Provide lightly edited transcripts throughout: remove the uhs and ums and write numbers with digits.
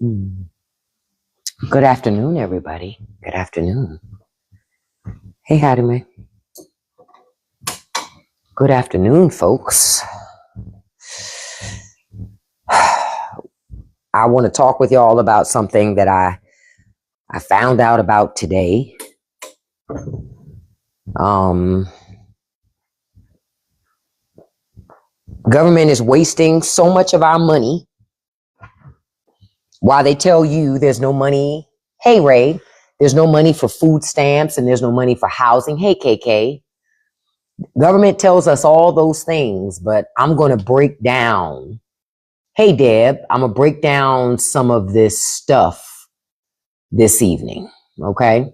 Mm. Good afternoon, everybody. Good afternoon. Hey, Hadime. Good afternoon, folks. I want to talk with y'all about something that I found out about today. Government is wasting so much of our money while they tell you there's no money. Hey, Ray, there's no money for food stamps and there's no money for housing. Hey, KK. Government tells us all those things, but I'm going to break down. Hey, Deb, I'm going to break down some of this stuff this evening. Okay.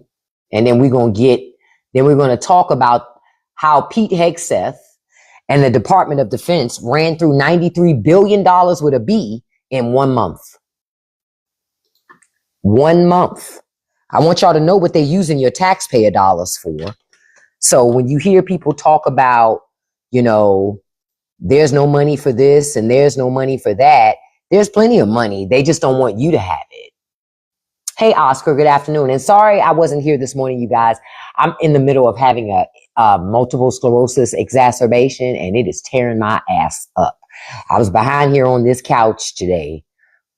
And then we're going to talk about how Pete Hegseth and the Department of Defense ran through $93 billion with a B in 1 month. 1 month. I want y'all to know what they're using your taxpayer dollars for. So when you hear people talk about, there's no money for this and there's no money for that, there's plenty of money. They just don't want you to have it. Hey, Oscar, good afternoon. And sorry I wasn't here this morning, you guys. I'm in the middle of having a multiple sclerosis exacerbation, and it is tearing my ass up. I was behind here on this couch today,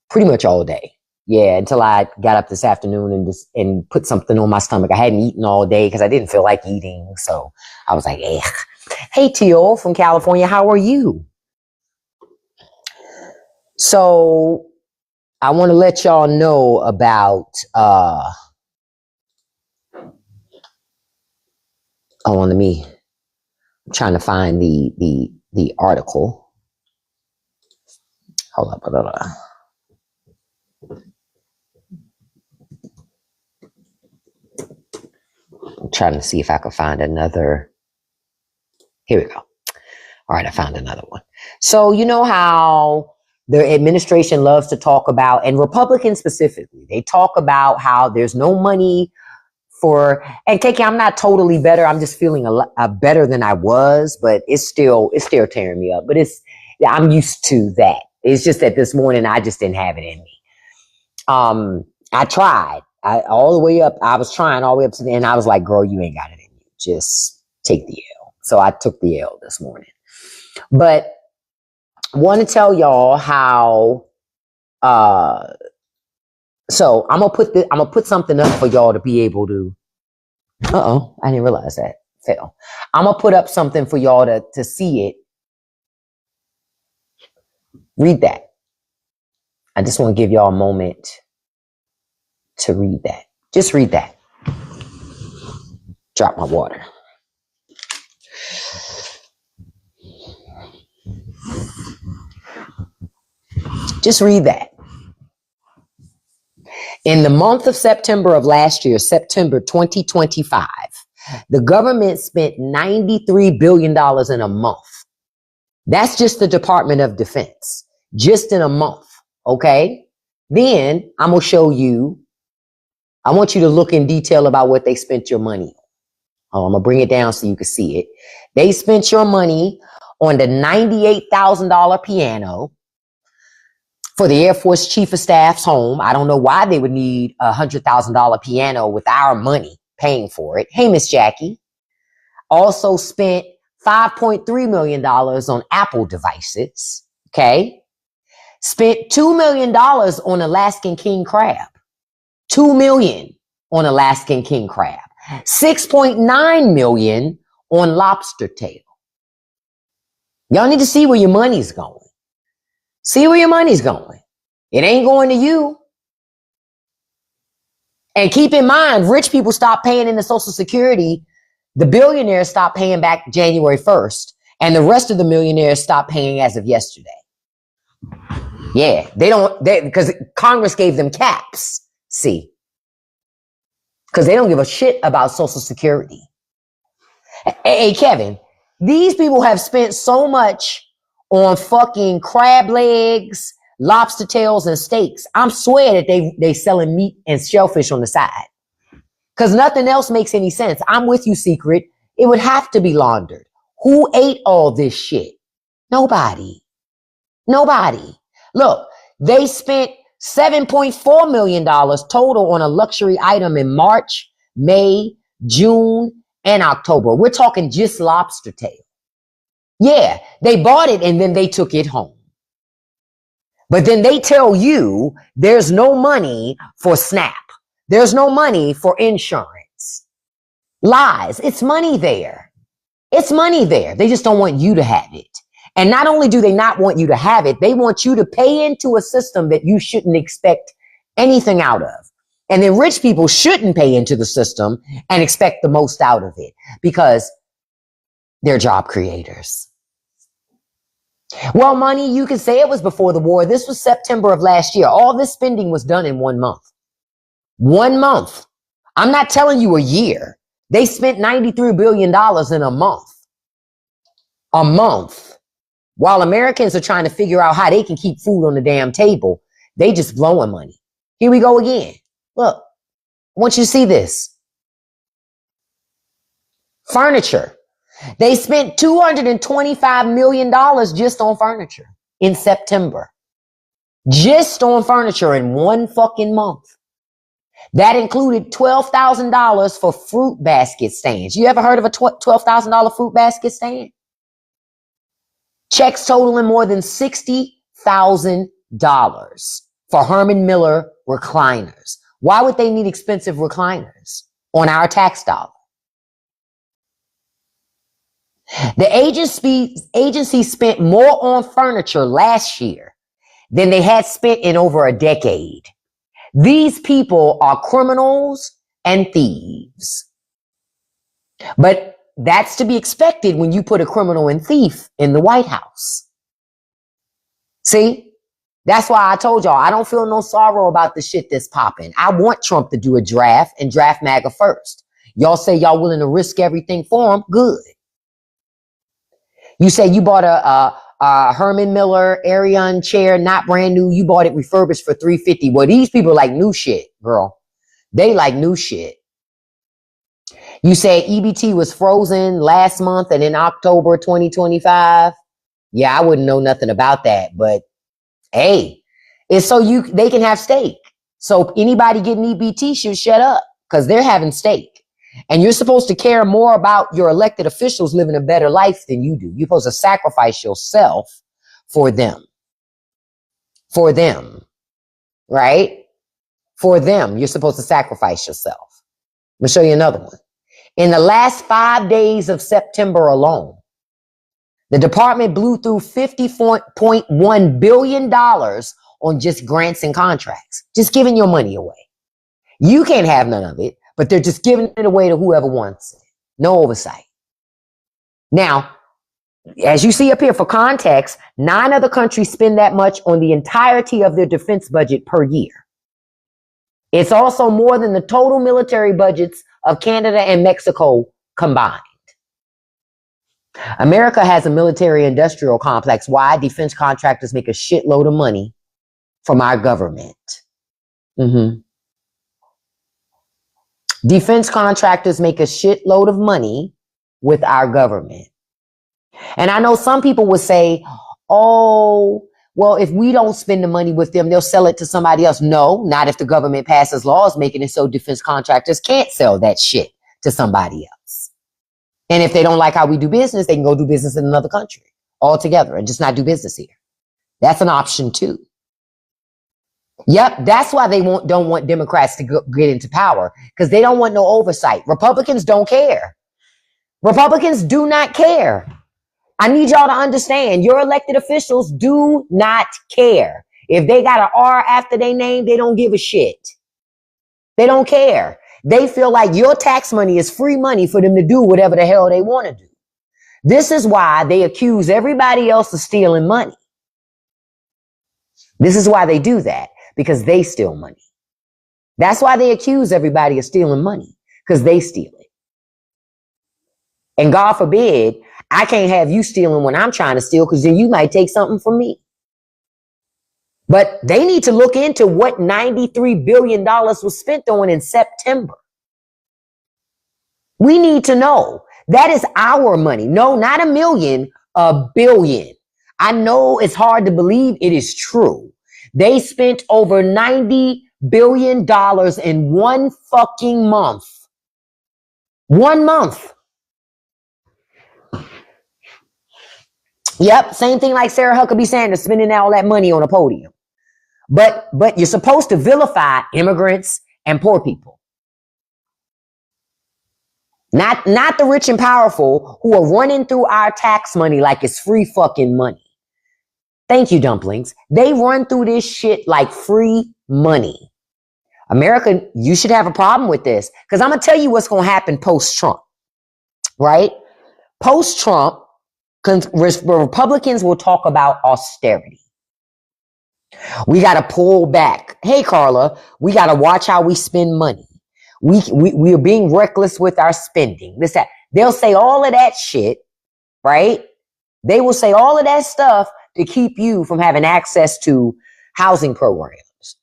pretty much all day. Yeah, until I got up this afternoon and put something on my stomach. I hadn't eaten all day because I didn't feel like eating. So I was like, eh. Hey, Teal from California, how are you? So I want to let y'all know about, I'm trying to find the article. Hold up. I'm trying to see if I can find another. Here we go. All right, I found another one. So you know how the administration loves to talk about, and Republicans specifically, they talk about how there's no money for, and KK, I'm not totally better. I'm just feeling a better than I was, but it's still tearing me up. But I'm used to that. It's just that this morning I just didn't have it in me. I tried. All the way up. I was trying all the way up to the end. I was like, girl, you ain't got it in you. Just take the L. So I took the L this morning. But I want to tell y'all how, so I'm gonna put something up for y'all to be able to, I didn't realize that fell. I'm gonna put up something for y'all to see it. Read that. I just want to give y'all a moment to read that. Just read that. Drop my water. Just read that. In the month of September of last year, September 2025, the government spent $93 billion in a month. That's just the Department of Defense, just in a month. Okay. Then I'm going to show you, I want you to look in detail about what they spent your money on. I'm going to bring it down so you can see it. They spent your money on the $98,000 piano for the Air Force Chief of Staff's home. I don't know why they would need a $100,000 piano with our money paying for it. Hey, Miss Jackie. Also spent $5.3 million on Apple devices. Okay. Spent $2 million on Alaskan king crab. $2 million on Alaskan king crab. $6.9 million on lobster tail. Y'all need to see where your money's going. See where your money's going. It ain't going to you. And keep in mind, rich people stop paying into Social Security. The billionaires stop paying back January 1st. And the rest of the millionaires stop paying as of yesterday. Yeah, because Congress gave them caps. See, because they don't give a shit about Social Security. Hey, Kevin, these people have spent so much on fucking crab legs, lobster tails, and steaks. I'm swear that they selling meat and shellfish on the side. Because nothing else makes any sense. I'm with you, Secret. It would have to be laundered. Who ate all this shit? Nobody. Look, they spent $7.4 million total on a luxury item in March, May, June, and October. We're talking just lobster tail. Yeah, they bought it and then they took it home. But then they tell you there's no money for SNAP. There's no money for insurance. Lies. It's money there. It's money there. They just don't want you to have it. And not only do they not want you to have it, they want you to pay into a system that you shouldn't expect anything out of. And then rich people shouldn't pay into the system and expect the most out of it because they're job creators. Well, money, you can say it was before the war. This was September of last year. All this spending was done in 1 month. 1 month. I'm not telling you a year. They spent $93 billion in a month. A month. While Americans are trying to figure out how they can keep food on the damn table, they just blowing money. Here we go again. Look, I want you to see this. Furniture. They spent $225 million just on furniture in September. Just on furniture in 1 fucking month. That included $12,000 for fruit basket stands. You ever heard of a $12,000 fruit basket stand? Checks totaling more than $60,000 for Herman Miller recliners. Why would they need expensive recliners on our tax dollar? The agency spent more on furniture last year than they had spent in over a decade. These people are criminals and thieves. But that's to be expected when you put a criminal and thief in the White House. See? That's why I told y'all I don't feel no sorrow about the shit that's popping. I want Trump to do a draft and draft MAGA first. Y'all say y'all willing to risk everything for him? Good. You say you bought a Herman Miller Arion chair, not brand new. You bought it refurbished for $350. Well, these people like new shit, girl. They like new shit. You say EBT was frozen last month and in October 2025. Yeah, I wouldn't know nothing about that, but hey, it's so they can have steak. So anybody getting EBT should shut up because they're having steak. And you're supposed to care more about your elected officials living a better life than you do. You're supposed to sacrifice yourself for them. For them. Right? For them, you're supposed to sacrifice yourself. Let me show you another one. In the last 5 days of September alone, the department blew through $50.1 billion on just grants and contracts. Just giving your money away. You can't have none of it, but they're just giving it away to whoever wants it. No oversight. Now, as you see up here for context, 9 other countries spend that much on the entirety of their defense budget per year. It's also more than the total military budgets of Canada and Mexico combined. America has a military industrial complex. Why? Defense contractors make a shitload of money from our government. Defense contractors make a shitload of money with our government. And I know some people would say, oh, well, if we don't spend the money with them, they'll sell it to somebody else. No, not if the government passes laws making it so defense contractors can't sell that shit to somebody else. And if they don't like how we do business, they can go do business in another country altogether and just not do business here. That's an option too. Yep, that's why they don't want Democrats to get into power, because they don't want no oversight. Republicans don't care. Republicans do not care. I need y'all to understand, your elected officials do not care. If they got an R after their name, they don't give a shit. They don't care. They feel like your tax money is free money for them to do whatever the hell they want to do. This is why they accuse everybody else of stealing money. This is why they do that, because they steal money. That's why they accuse everybody of stealing money, because they steal it. And God forbid, I can't have you stealing when I'm trying to steal, because then you might take something from me. But they need to look into what $93 billion was spent on in September. We need to know. That is our money. No, not $1 million, $1 billion. I know it's hard to believe, it is true. They spent over $90 billion in one fucking month. 1 month. Yep, same thing like Sarah Huckabee Sanders spending all that money on a podium. But you're supposed to vilify immigrants and poor people. Not the rich and powerful who are running through our tax money like it's free fucking money. Thank you, dumplings. They run through this shit like free money. America, you should have a problem with this, because I'm going to tell you what's going to happen post-Trump, right? Post-Trump, Republicans will talk about austerity. We got to pull back. Hey, Carla, we got to watch how we spend money. We are being reckless with our spending. They'll say all of that shit, right? They will say all of that stuff to keep you from having access to housing programs,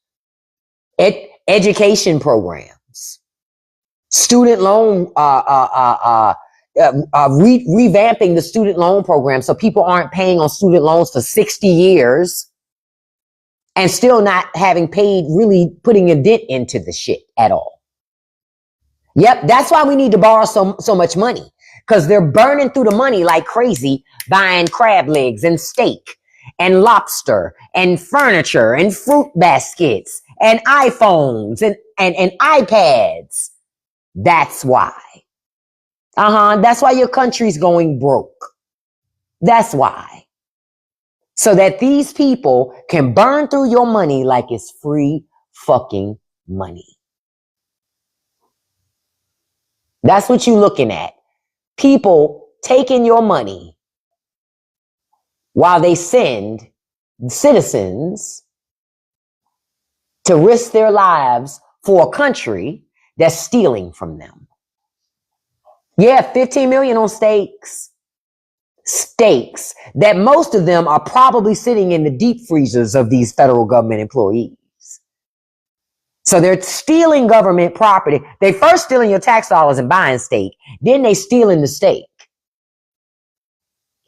education programs, student loan, revamping the student loan program so people aren't paying on student loans for 60 years and still not having paid, really putting a dent into the shit at all. Yep, that's why we need to borrow so much money, because they're burning through the money like crazy, buying crab legs and steak and lobster and furniture and fruit baskets and iPhones and iPads. That's why. That's why your country's going broke. That's why. So that these people can burn through your money like it's free fucking money. That's what you're looking at. People taking your money while they send citizens to risk their lives for a country that's stealing from them. Yeah, 15 million on stakes. Stakes that most of them are probably sitting in the deep freezers of these federal government employees. So they're stealing government property. They first stealing your tax dollars and buying steak. Then they stealing the steak.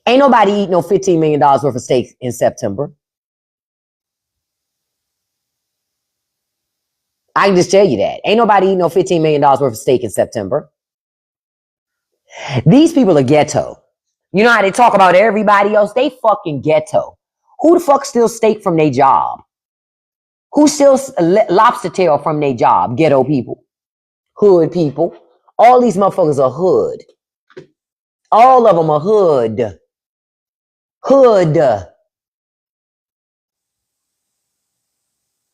Ain't nobody eating no $15 million worth of steak in September. I can just tell you that. Ain't nobody eating no $15 million worth of steak in September. These people are ghetto. You know how they talk about everybody else? They fucking ghetto. Who the fuck steals steak from their job? Who steals lobster tail from their job? Ghetto people. Hood people. All these motherfuckers are hood. All of them are hood. Hood.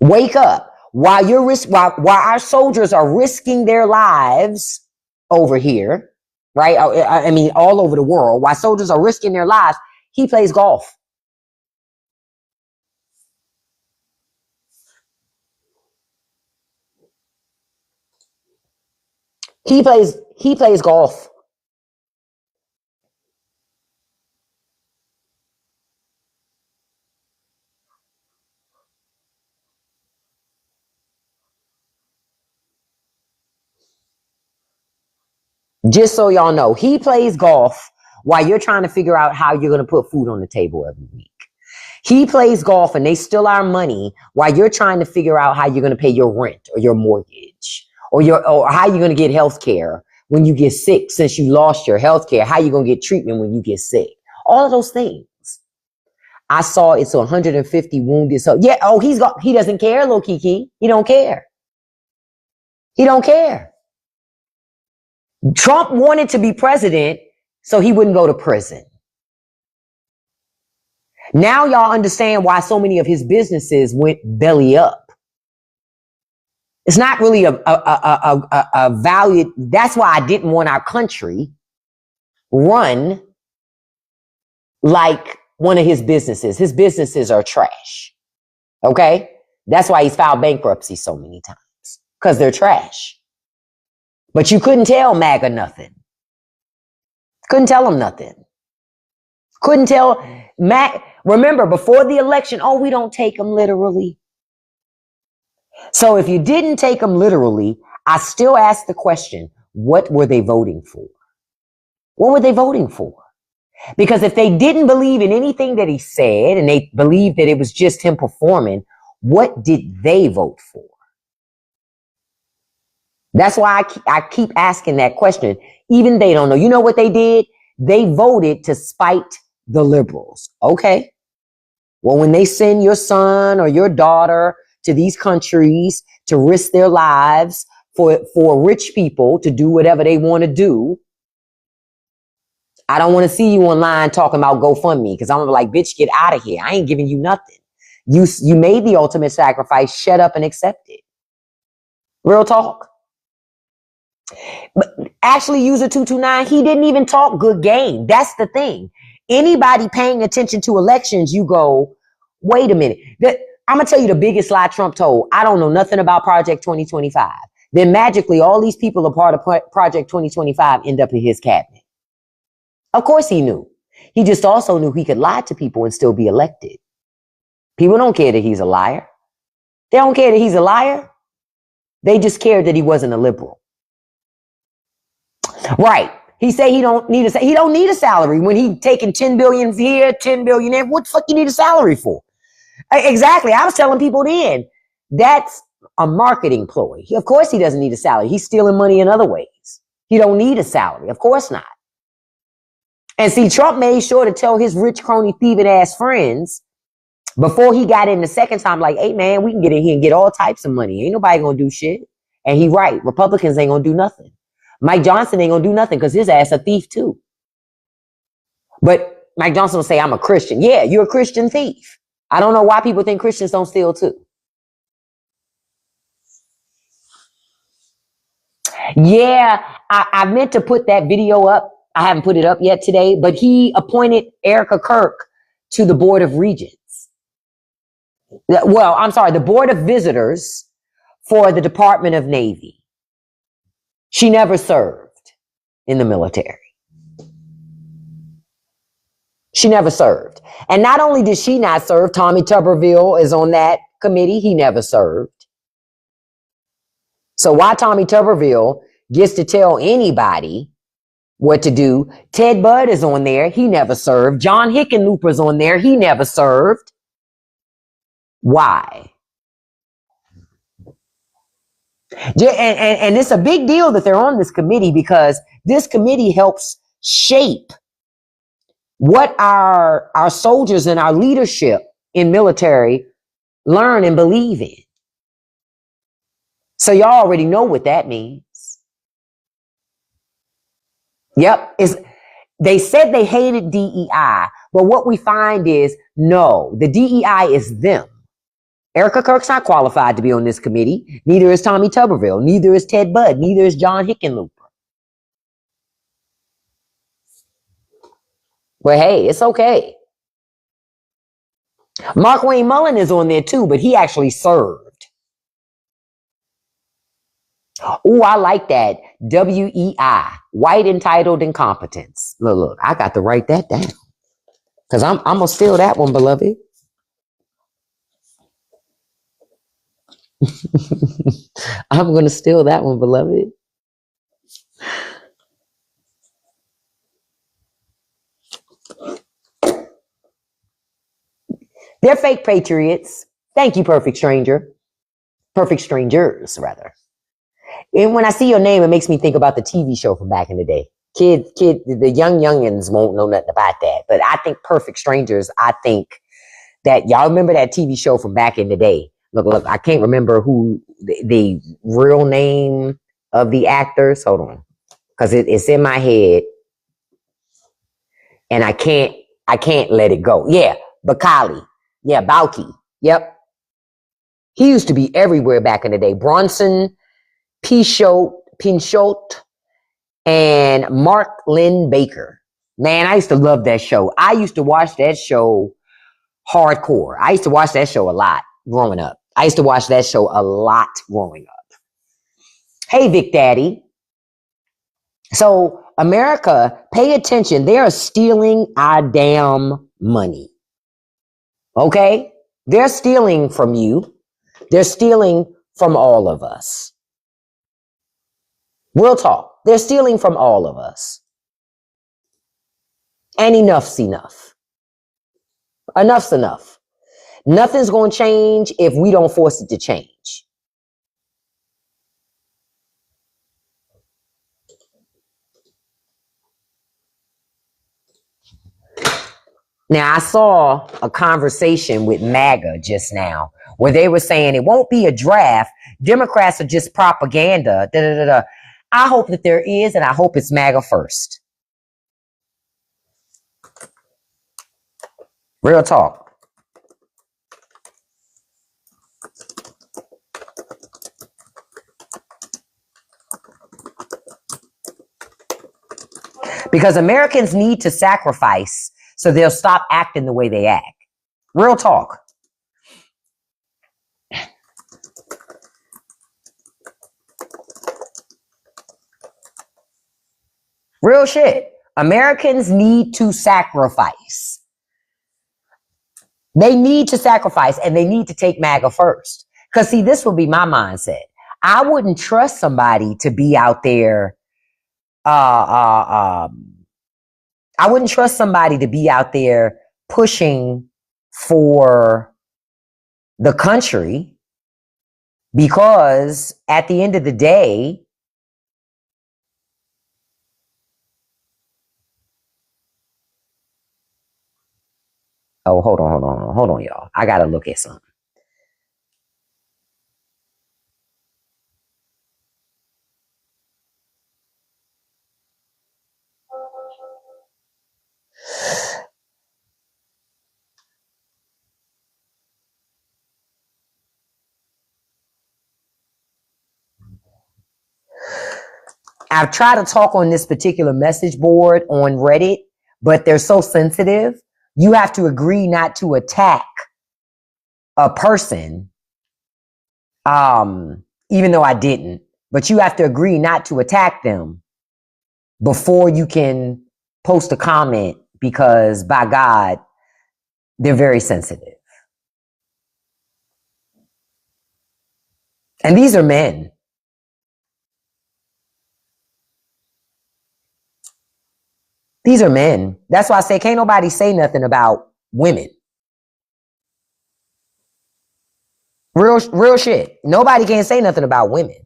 Wake up. While our soldiers are risking their lives over here, right? I mean, all over the world, while soldiers are risking their lives, he plays golf. He plays golf. Just so y'all know, he plays golf while you're trying to figure out how you're going to put food on the table every week. He plays golf and they steal our money while you're trying to figure out how you're going to pay your rent or your mortgage or how you're going to get health care when you get sick, since you lost your health care, how you're going to get treatment when you get sick. All of those things. I saw it's 150 wounded. So yeah, he doesn't care, little Kiki. He don't care. He don't care. Trump wanted to be president so he wouldn't go to prison. Now y'all understand why so many of his businesses went belly up. It's not really a value. That's why I didn't want our country run like one of his businesses. His businesses are trash. Okay? That's why he's filed bankruptcy so many times, because they're trash. But you couldn't tell MAGA nothing. Couldn't tell him nothing. Couldn't tell remember, before the election, we don't take them literally. So if you didn't take them literally, I still ask the question, what were they voting for? What were they voting for? Because if they didn't believe in anything that he said and they believed that it was just him performing, What did they vote for? That's why I keep asking that question. Even they don't know. You know what they did? They voted to spite the liberals. Okay. Well, when they send your son or your daughter to these countries to risk their lives for rich people to do whatever they want to do, I don't want to see you online talking about GoFundMe, because I'm like, bitch, get out of here. I ain't giving you nothing. You made the ultimate sacrifice. Shut up and accept it. Real talk. But actually, user 229, he didn't even talk good game. That's the thing. Anybody paying attention to elections, you go, wait a minute. I'm going to tell you the biggest lie Trump told. I don't know nothing about Project 2025. Then magically, all these people are part of Project 2025 end up in his cabinet. Of course he knew. He just also knew he could lie to people and still be elected. People don't care that he's a liar. They don't care that he's a liar. They just care that he wasn't a liberal. Right. He say he don't need a salary when he taking 10 billion here, 10 billion there. What the fuck you need a salary for? Exactly. I was telling people then, that's a marketing ploy. Of course he doesn't need a salary. He's stealing money in other ways. He don't need a salary. Of course not. And see, Trump made sure to tell his rich crony thieving ass friends before he got in the second time, like, hey man, we can get in here and get all types of money. Ain't nobody gonna do shit. And he right. Republicans ain't gonna do nothing. Mike Johnson ain't gonna do nothing because his ass a thief too. But Mike Johnson will say, I'm a Christian. Yeah, you're a Christian thief. I don't know why people think Christians don't steal too. Yeah, I meant to put that video up. I haven't put it up yet today, but he appointed Erica Kirk to the Board of Regents. Well, I'm sorry, the Board of Visitors for the Department of Navy. She never served in the military. She never served. And not only did she not serve, Tommy Tuberville is on that committee. He never served. So why Tommy Tuberville gets to tell anybody what to do? Ted Budd is on there. He never served. John Hickenlooper's on there. He never served. Why? And it's a big deal that they're on this committee, because this committee helps shape what our soldiers and our leadership in military learn and believe in. So y'all already know what that means. Yep. They said they hated DEI, but what we find is, no, the DEI is them. Erica Kirk's not qualified to be on this committee. Neither is Tommy Tuberville. Neither is Ted Budd. Neither is John Hickenlooper. But hey, it's okay. Mark Wayne Mullen is on there too, but he actually served. Oh, I like that. WEI, white entitled incompetence. Look, I got to write that down, because I'm gonna steal that one, beloved. I'm gonna steal that one, beloved. They're fake patriots. Thank you, perfect stranger. Perfect strangers, rather. And when I see your name, it makes me think about the TV show from back in the day. The youngins won't know nothing about that. But I think Perfect Strangers, I think that y'all remember that TV show from back in the day. Look, I can't remember who the real name of the actors. Hold on. Because it's in my head. And I can't let it go. Yeah, Bacali. Yeah, Balky. Yep. He used to be everywhere back in the day. Bronson Pinchot, and Mark Lynn Baker. Man, I used to love that show. I used to watch that show hardcore. I used to watch that show a lot growing up. Hey, Vic Daddy. So, America, pay attention. They are stealing our damn money. Okay? They're stealing from you. They're stealing from all of us. Real talk. They're stealing from all of us. And enough's enough. Enough's enough. Nothing's going to change if we don't force it to change. Now, I saw a conversation with MAGA just now where they were saying it won't be a draft. Democrats are just propaganda. Da, da, da, da. I hope that there is, and I hope it's MAGA first. Real talk. Because Americans need to sacrifice so they'll stop acting the way they act. Real talk. Real shit. Americans need to sacrifice. They need to sacrifice, and they need to take MAGA first. Because, see, this would be my mindset. I wouldn't trust somebody to be out there. I wouldn't trust somebody to be out there pushing for the country, because at the end of the day, oh, hold on, y'all. I got to look at something. I've tried to talk on this particular message board on Reddit, but they're so sensitive. You have to agree not to attack a person, even though I didn't, but you have to agree not to attack them before you can post a comment, because by God, they're very sensitive. And these are men. These are men. That's why I say can't nobody say nothing about women. Real shit. Nobody can say nothing about women.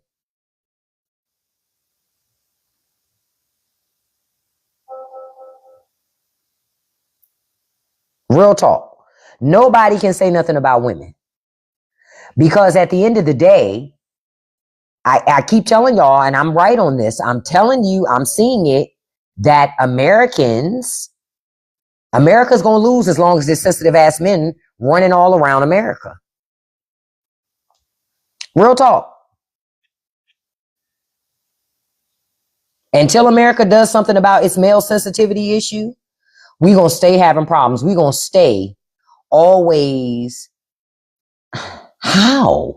Real talk. Nobody can say nothing about women. Because at the end of the day, I keep telling y'all, and I'm right on this, I'm telling you, I'm seeing it, that America's going to lose as long as there's sensitive ass men running all around America. Real talk. Until America does something about its male sensitivity issue, we're going to stay having problems. We're going to stay always. How?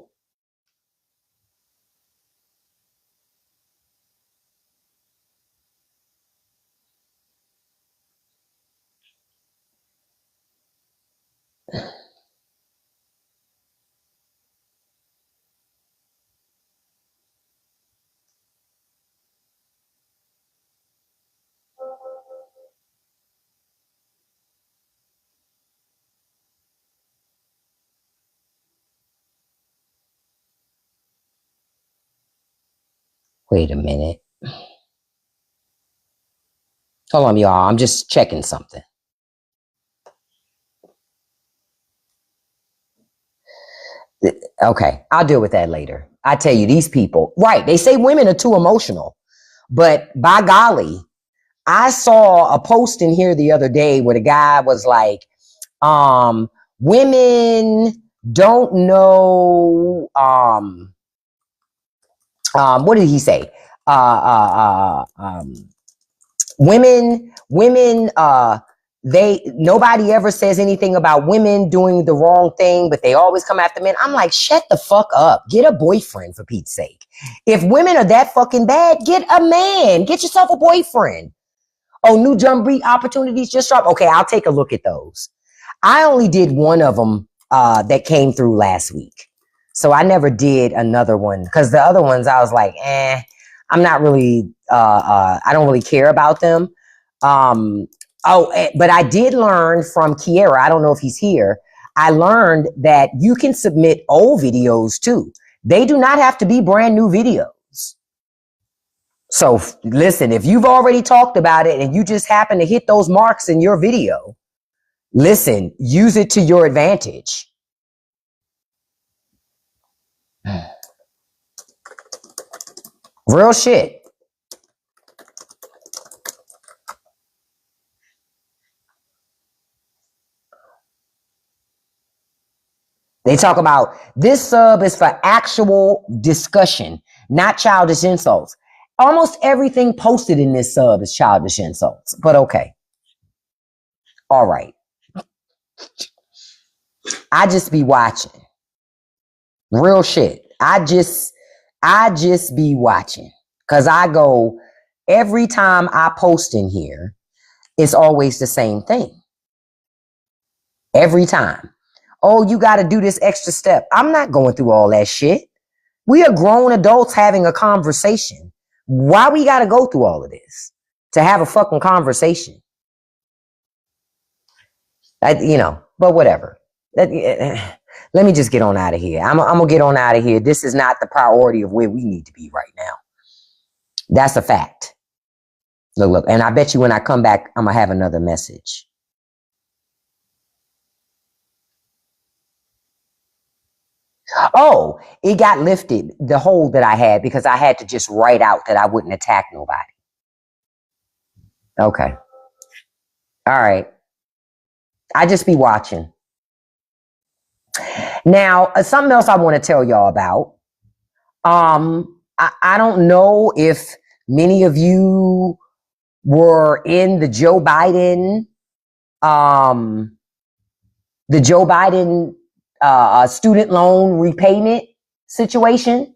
Wait a minute. Hold on, y'all. I'm just checking something. Okay, I'll deal with that later. I tell you, these people, right? They say women are too emotional, but by golly, I saw a post in here the other day where the guy was like, women don't know, what did he say? Women, nobody ever says anything about women doing the wrong thing, but they always come after men. I'm like, shut the fuck up. Get a boyfriend, for Pete's sake. If women are that fucking bad, get a man. Get yourself a boyfriend. Oh, new Jump Breed opportunities just dropped. Okay, I'll take a look at those. I only did one of them that came through last week. So I never did another one, because the other ones I was like, I'm not really, I don't really care about them. But I did learn from Kiera, I don't know if he's here, I learned that you can submit old videos too. They do not have to be brand new videos. So listen, if you've already talked about it and you just happen to hit those marks in your video, listen, use it to your advantage. Real shit. They talk about this sub is for actual discussion, not childish insults. Almost everything posted in this sub is childish insults, but okay. All right. I just be watching. Real shit. I just be watching. Cause I go, every time I post in here, it's always the same thing. Every time. Oh, you got to do this extra step. I'm not going through all that shit. We are grown adults having a conversation. Why we got to go through all of this? To have a fucking conversation. But whatever. Let me just get on out of here. I'm going to get on out of here. This is not the priority of where we need to be right now. That's a fact. Look. And I bet you when I come back, I'm going to have another message. Oh, it got lifted, the hold that I had, because I had to just write out that I wouldn't attack nobody. Okay. All right. I just be watching. Now, something else I want to tell y'all about. I don't know if many of you were in the Joe Biden student loan repayment situation.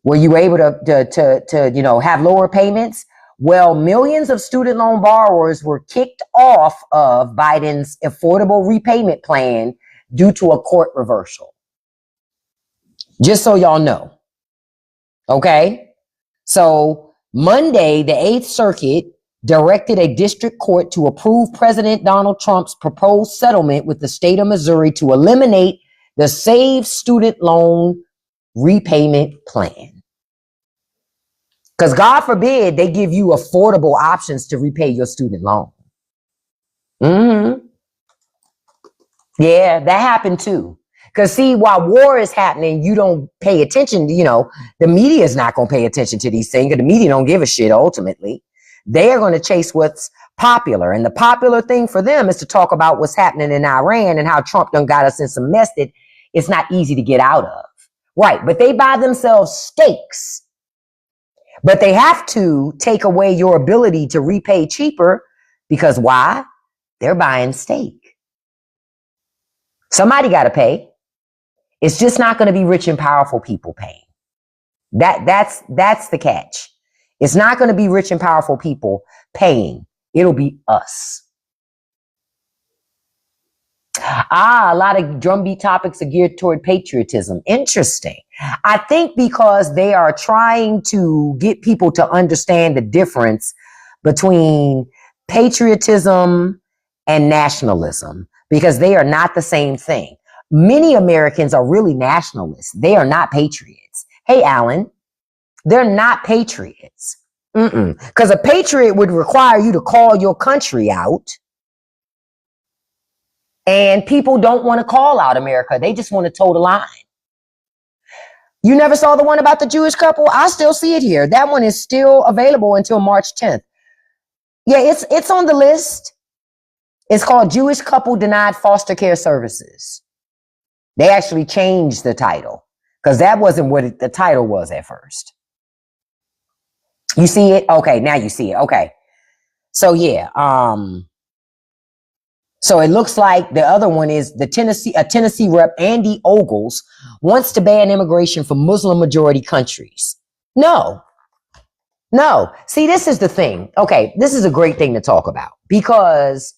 Were you able to have lower payments? Well, millions of student loan borrowers were kicked off of Biden's affordable repayment plan due to a court reversal. Just so y'all know. Okay? So Monday, the 8th Circuit directed a district court to approve President Donald Trump's proposed settlement with the state of Missouri to eliminate the Save Student Loan Repayment Plan. Because God forbid they give you affordable options to repay your student loan. Mm-hmm. Yeah, that happened too. Because see, while war is happening, you don't pay attention. The media is not going to pay attention to these things. The media don't give a shit ultimately. They are going to chase what's popular. And the popular thing for them is to talk about what's happening in Iran and how Trump done got us in some mess that it's not easy to get out of. Right. But they buy themselves steaks. But they have to take away your ability to repay cheaper because why? They're buying steak. Somebody got to pay. It's just not going to be rich and powerful people paying. That's the catch. It's not going to be rich and powerful people paying. It'll be us. A lot of drumbeat topics are geared toward patriotism. Interesting. I think because they are trying to get people to understand the difference between patriotism and nationalism, because they are not the same thing. Many Americans are really nationalists. They are not patriots. Hey, Alan, they're not patriots. Because a patriot would require you to call your country out. And people don't want to call out America. They just want to toe the line. You never saw the one about the Jewish couple? I still see it here. That one is still available until March 10th. Yeah, it's on the list. It's called Jewish Couple Denied Foster Care Services. They actually changed the title because that wasn't what the title was at first. You see it? Okay, now you see it. Okay. So yeah, so it looks like the other one is Tennessee rep Andy Ogles wants to ban immigration from Muslim majority countries. No. See, this is the thing. Okay, this is a great thing to talk about because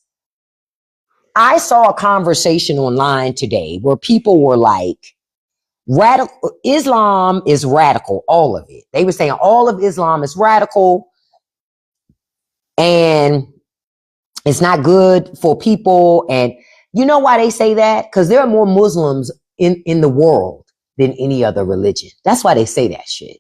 I saw a conversation online today where people were like, radical Islam is radical, all of it. They were saying all of Islam is radical and it's not good for people. And You know why they say that? Because there are more Muslims in the world than any other religion. That's why they say that shit.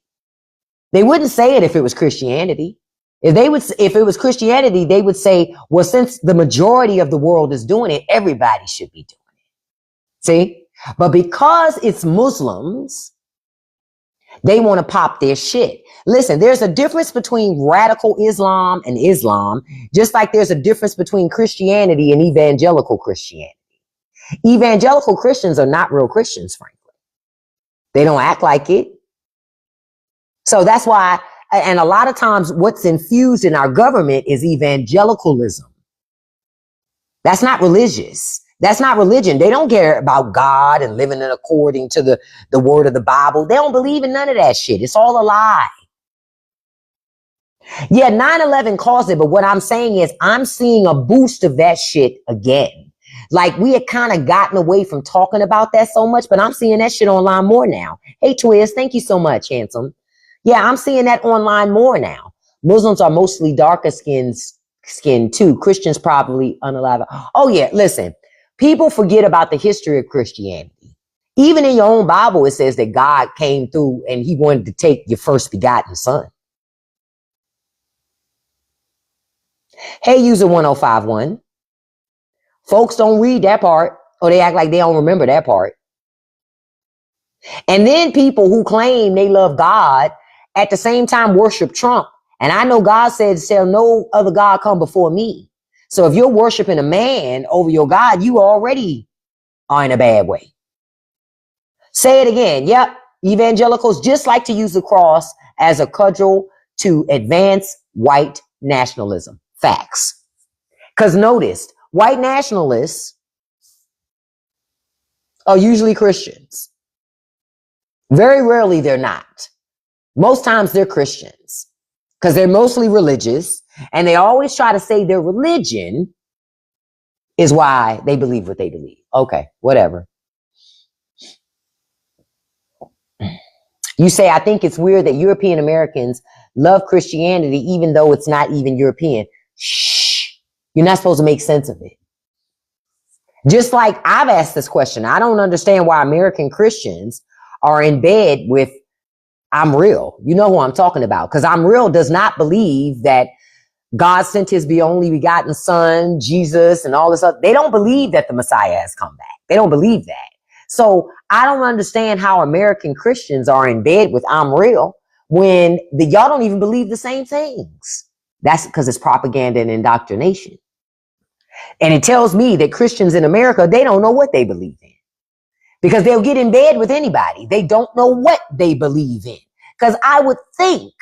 They wouldn't say it if it was Christianity. If it was Christianity, they would say, well, since the majority of the world is doing it, everybody should be doing it. See? But because it's Muslims, they want to pop their shit. Listen, there's a difference between radical Islam and Islam, just like there's a difference between Christianity and evangelical Christianity. Evangelical Christians are not real Christians, frankly. They don't act like it. So that's why, and a lot of times what's infused in our government is evangelicalism. That's not religious. That's not religion. They don't care about God and living in according to the word of the Bible. They don't believe in none of that shit. It's all a lie. Yeah, 9/11 caused it, but what I'm saying is I'm seeing a boost of that shit again. Like we had kind of gotten away from talking about that so much, but I'm seeing that shit online more now. Hey, Twiz, thank you so much, handsome. Yeah, I'm seeing that online more now. Muslims are mostly darker skin too. Christians probably unalive. Oh yeah, listen. People forget about the history of Christianity. Even in your own Bible, it says that God came through and he wanted to take your first begotten son. Hey, user 1051. Folks don't read that part, or they act like they don't remember that part. And then people who claim they love God at the same time worship Trump. And I know God said, shall no other God come before me. So if you're worshiping a man over your God, you already are in a bad way. Say it again. Yep. Evangelicals just like to use the cross as a cudgel to advance white nationalism. Facts. Because notice, white nationalists are usually Christians. Very rarely they're not. Most times they're Christians because they're mostly religious and they always try to say their religion is why they believe what they believe. Okay, whatever. You say, I think it's weird that European Americans love Christianity even though it's not even European. Shh. You're not supposed to make sense of it. Just like I've asked this question. I don't understand why American Christians are in bed with I'm Real. You know who I'm talking about. Because I'm Real does not believe that God sent his only begotten son, Jesus, and all this other. They don't believe that the Messiah has come back. They don't believe that. So I don't understand how American Christians are in bed with I'm Real when y'all don't even believe the same things. That's because it's propaganda and indoctrination. And it tells me that Christians in America, they don't know what they believe in. Because they'll get in bed with anybody. They don't know what they believe in. Because I would think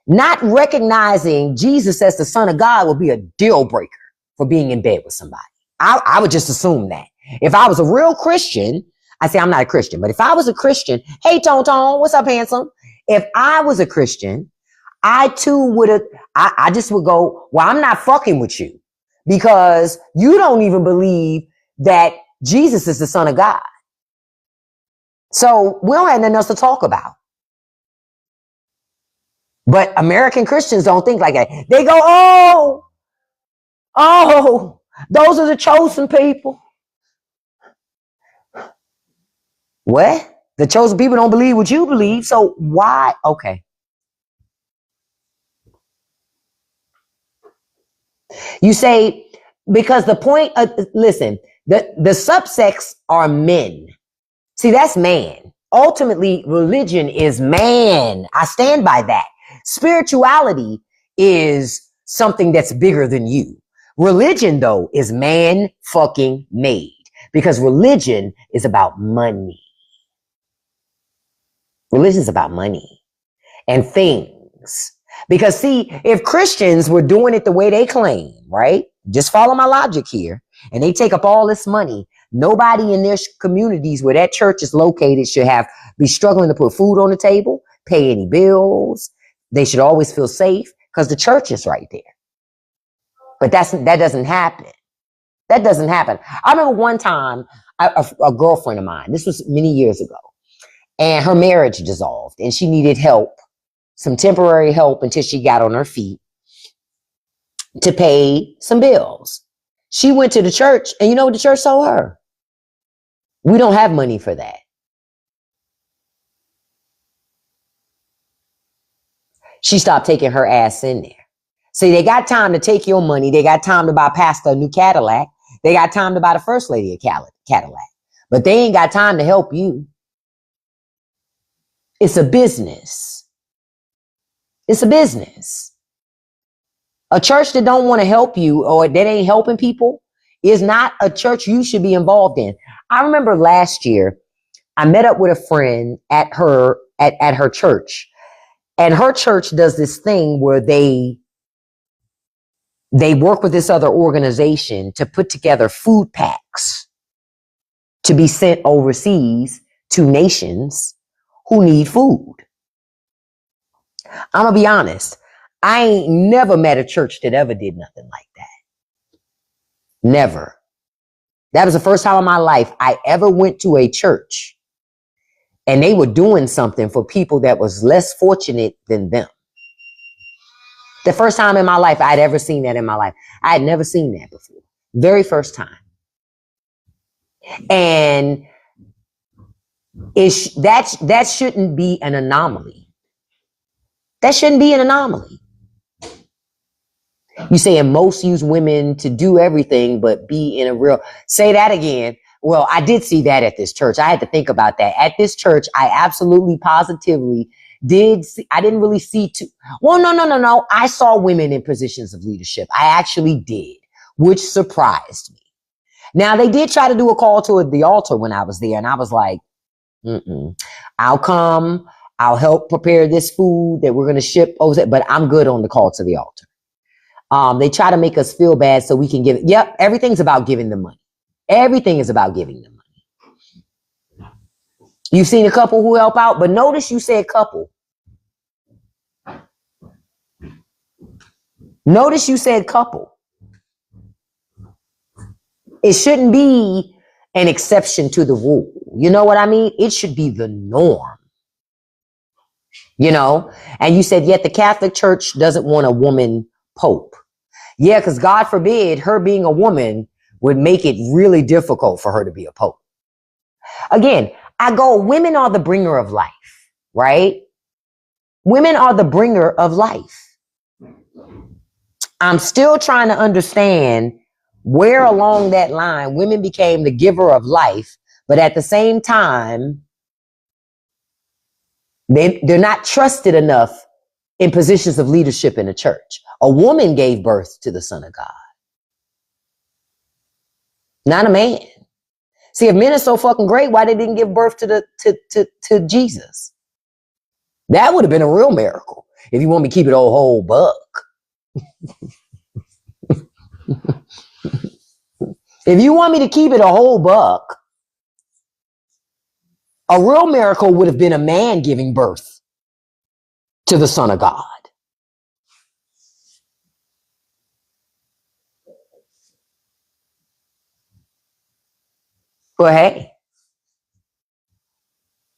not recognizing Jesus as the Son of God would be a deal breaker for being in bed with somebody. I would just assume that. If I was a real Christian, I say I'm not a Christian, but if I was a Christian, hey, Tone, what's up, handsome? If I was a Christian, I too I just would go, well, I'm not fucking with you because you don't even believe that Jesus is the Son of God. So we don't have nothing else to talk about. But American Christians don't think like that. They go, oh, those are the chosen people. What? The chosen people don't believe what you believe. So why? Okay. You say, because the point of, listen, the subsects are men. See, that's man. Ultimately, religion is man. I stand by that. Spirituality is something that's bigger than you. Religion, though, is man fucking made because religion is about money. Religion is about money and things. Because see, if Christians were doing it the way they claim, right? Just follow my logic here. And they take up all this money. Nobody in their communities where that church is located should be struggling to put food on the table, pay any bills. They should always feel safe because the church is right there. But that doesn't happen. That doesn't happen. I remember one time a girlfriend of mine, this was many years ago, and her marriage dissolved and she needed help, some temporary help until she got on her feet to pay some bills. She went to the church, and you know what the church told her? We don't have money for that. She stopped taking her ass in there. See, they got time to take your money. They got time to buy Pastor a new Cadillac. They got time to buy the first lady a Cadillac. But they ain't got time to help you. It's a business. It's a business. A church that don't want to help you or that ain't helping people is not a church you should be involved in. I remember last year, I met up with a friend at her church. And her church does this thing where they work with this other organization to put together food packs to be sent overseas to nations who need food. I'm going to be honest. I ain't never met a church that ever did nothing like that. Never. That was the first time in my life I ever went to a church and they were doing something for people that was less fortunate than them. The first time in my life I'd ever seen that in my life. I had never seen that before. Very first time. And that shouldn't be an anomaly. That shouldn't be an anomaly. You saying most use women to do everything but be in a real... Say that again. Well, I did see that at this church. I had to think about that. At this church, I absolutely positively did see... I didn't really see too... Well, no. I saw women in positions of leadership. I actually did, which surprised me. Now, they did try to do a call to the altar when I was there, and I was like, I'll come. I'll help prepare this food that we're going to ship over, but I'm good on the call to the altar. They try to make us feel bad so we can give it. Yep, everything's about giving them money. Everything is about giving them money. You've seen a couple who help out, but notice you said couple. Notice you said couple. It shouldn't be an exception to the rule. You know what I mean? It should be the norm. You know? And you said, yet the Catholic Church doesn't want a woman pope. Yeah, because God forbid her being a woman would make it really difficult for her to be a pope. Again, I go, women are the bringer of life, right? Women are the bringer of life. I'm still trying to understand where along that line women became the giver of life, but at the same time, they're not trusted enough in positions of leadership in the church. A woman gave birth to the Son of God, not a man. See, if men are so fucking great, why they didn't give birth to Jesus? That would have been a real miracle. If you want me to keep it a whole buck. If you want me to keep it a whole buck, a real miracle would have been a man giving birth to the Son of God. But hey,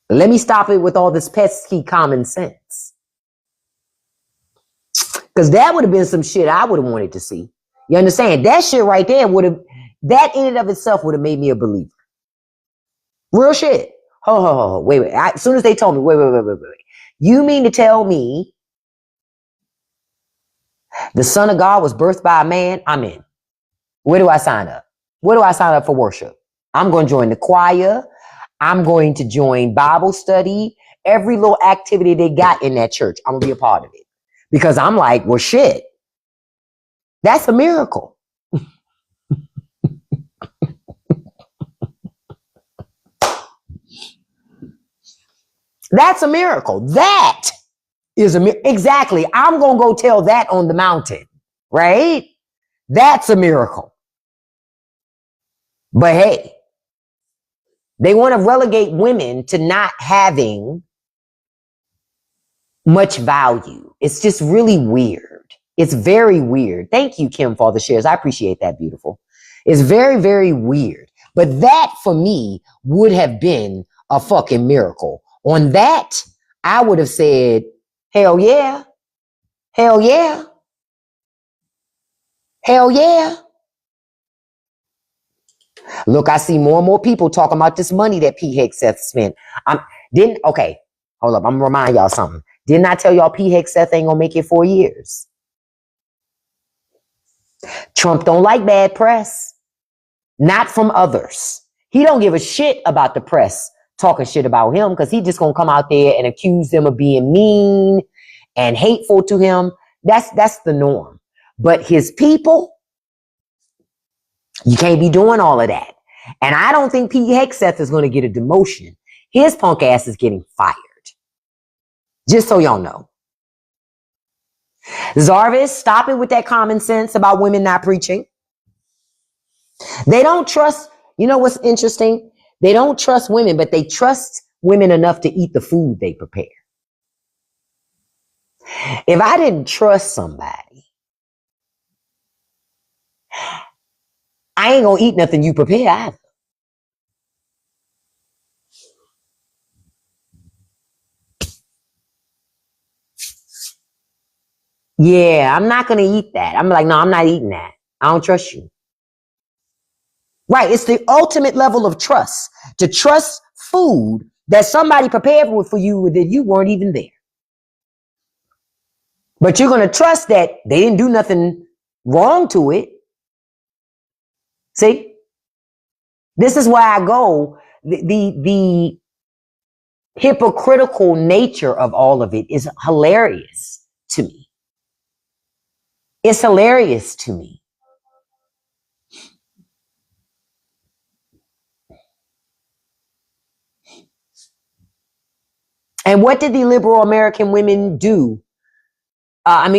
let me stop it with all this pesky common sense. Because that would have been some shit I would have wanted to see. You understand? That shit right there would have, that in and of itself would have made me a believer. Real shit. Wait. As soon as they told me, wait. You mean to tell me the Son of God was birthed by a man? I'm in. Where do I sign up? Where do I sign up for worship? I'm going to join the choir. I'm going to join Bible study. Every little activity they got in that church, I'm going to be a part of it. Because I'm like, well, shit. That's a miracle. That's a miracle. That is a miracle. Exactly. I'm going to go tell that on the mountain, right? That's a miracle. But hey, they want to relegate women to not having much value. It's just really weird. It's very weird. Thank you, Kim, for all the shares. I appreciate that, beautiful. It's very, very weird. But that, for me, would have been a fucking miracle. On that, I would have said, hell yeah. Hell yeah. Hell yeah. Look, I see more and more people talking about this money that P. Hegseth spent. Okay, hold up. I'm gonna remind y'all something. Didn't I tell y'all P. Hegseth ain't gonna make it 4 years? Trump don't like bad press. Not from others. He don't give a shit about the press talking shit about him because he just gonna come out there and accuse them of being mean and hateful to him. That's the norm. But his people, you can't be doing all of that. And I don't think Pete Hegseth is going to get a demotion. His punk ass is getting fired. Just so y'all know. Zarvis, stop it with that common sense about women not preaching. They don't trust, you know what's interesting? They don't trust women, but they trust women enough to eat the food they prepare. If I didn't trust somebody, I ain't gonna eat nothing you prepare either. Yeah, I'm not gonna eat that. I'm like, no, I'm not eating that. I don't trust you. Right, it's the ultimate level of trust. To trust food that somebody prepared for you that you weren't even there. But you're gonna trust that they didn't do nothing wrong to it. See? This is why I go, the hypocritical nature of all of it is hilarious to me. It's hilarious to me. And what did the liberal American women do? What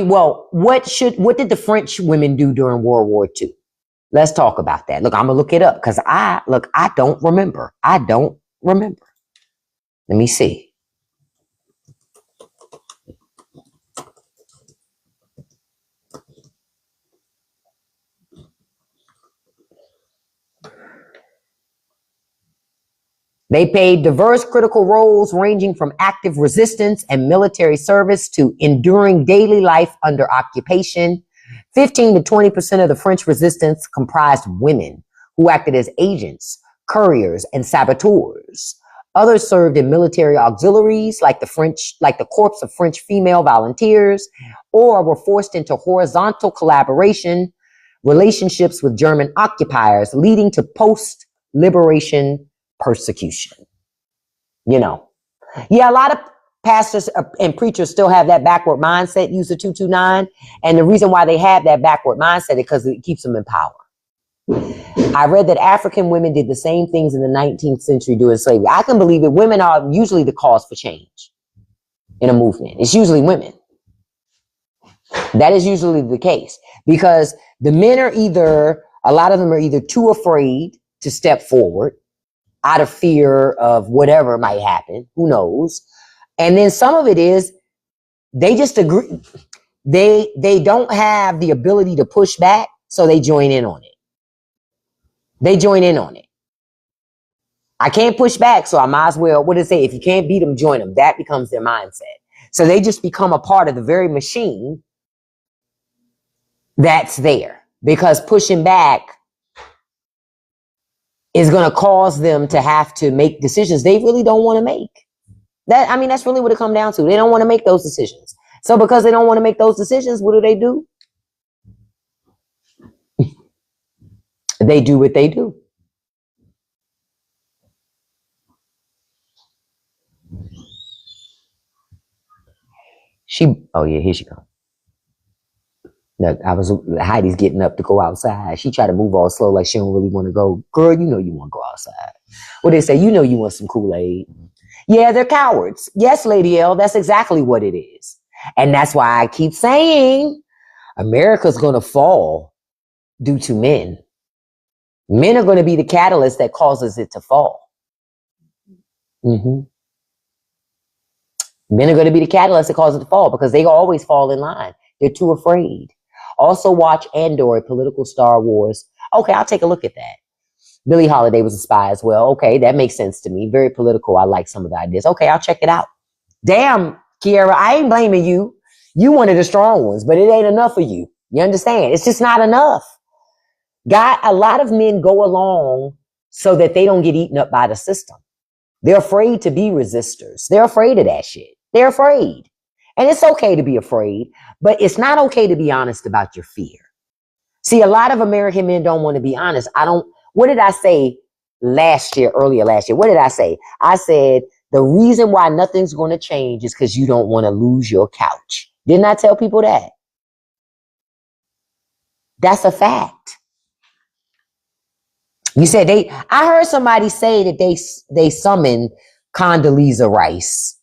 did the French women do during World War II? Let's talk about that. Look, I'm gonna look it up because I don't remember. I don't remember. Let me see. They played diverse critical roles ranging from active resistance and military service to enduring daily life under occupation. 15 to 20% of the French resistance comprised women who acted as agents, couriers, and saboteurs. Others served in military auxiliaries like the Corps of French female volunteers, or were forced into horizontal collaboration relationships with German occupiers, leading to post-liberation persecution. You know, yeah, a lot of pastors and preachers still have that backward mindset, use the 229. And the reason why they have that backward mindset is because it keeps them in power. I read that African women did the same things in the 19th century during slavery. I can believe it. Women are usually the cause for change in a movement. It's usually women. That is usually the case because the men are a lot of them are either too afraid to step forward out of fear of whatever might happen. Who knows? And then some of it is they just agree. They don't have the ability to push back, so they join in on it. They join in on it. I can't push back, so I might as well, what did it say? If you can't beat them, join them. That becomes their mindset. So they just become a part of the very machine that's there because pushing back is going to cause them to have to make decisions they really don't want to make. That's really what it comes down to. They don't want to make those decisions. So because they don't want to make those decisions, what do? They do what they do. Here she comes. Look, Heidi's getting up to go outside. She tried to move all slow like she don't really want to go. Girl, you know you want to go outside. What they say, you know you want some Kool-Aid. Yeah, they're cowards. Yes, Lady L, that's exactly what it is. And that's why I keep saying America's going to fall due to men. Men are going to be the catalyst that causes it to fall. Mm-hmm. Men are going to be the catalyst that causes it to fall because they always fall in line. They're too afraid. Also watch Andor, a political Star Wars. Okay, I'll take a look at that. Billie Holiday was a spy as well. Okay, that makes sense to me. Very political. I like some of the ideas. Okay, I'll check it out. Damn, Kiara, I ain't blaming you. You one of the strong ones, but it ain't enough for you. You understand? It's just not enough. A lot of men go along so that they don't get eaten up by the system. They're afraid to be resistors. They're afraid of that shit. They're afraid. And it's okay to be afraid, but it's not okay to be honest about your fear. See, a lot of American men don't want to be honest. What did I say earlier last year? What did I say? I said, the reason why nothing's going to change is because you don't want to lose your couch. Didn't I tell people that? That's a fact. You said I heard somebody say that they summoned Condoleezza Rice,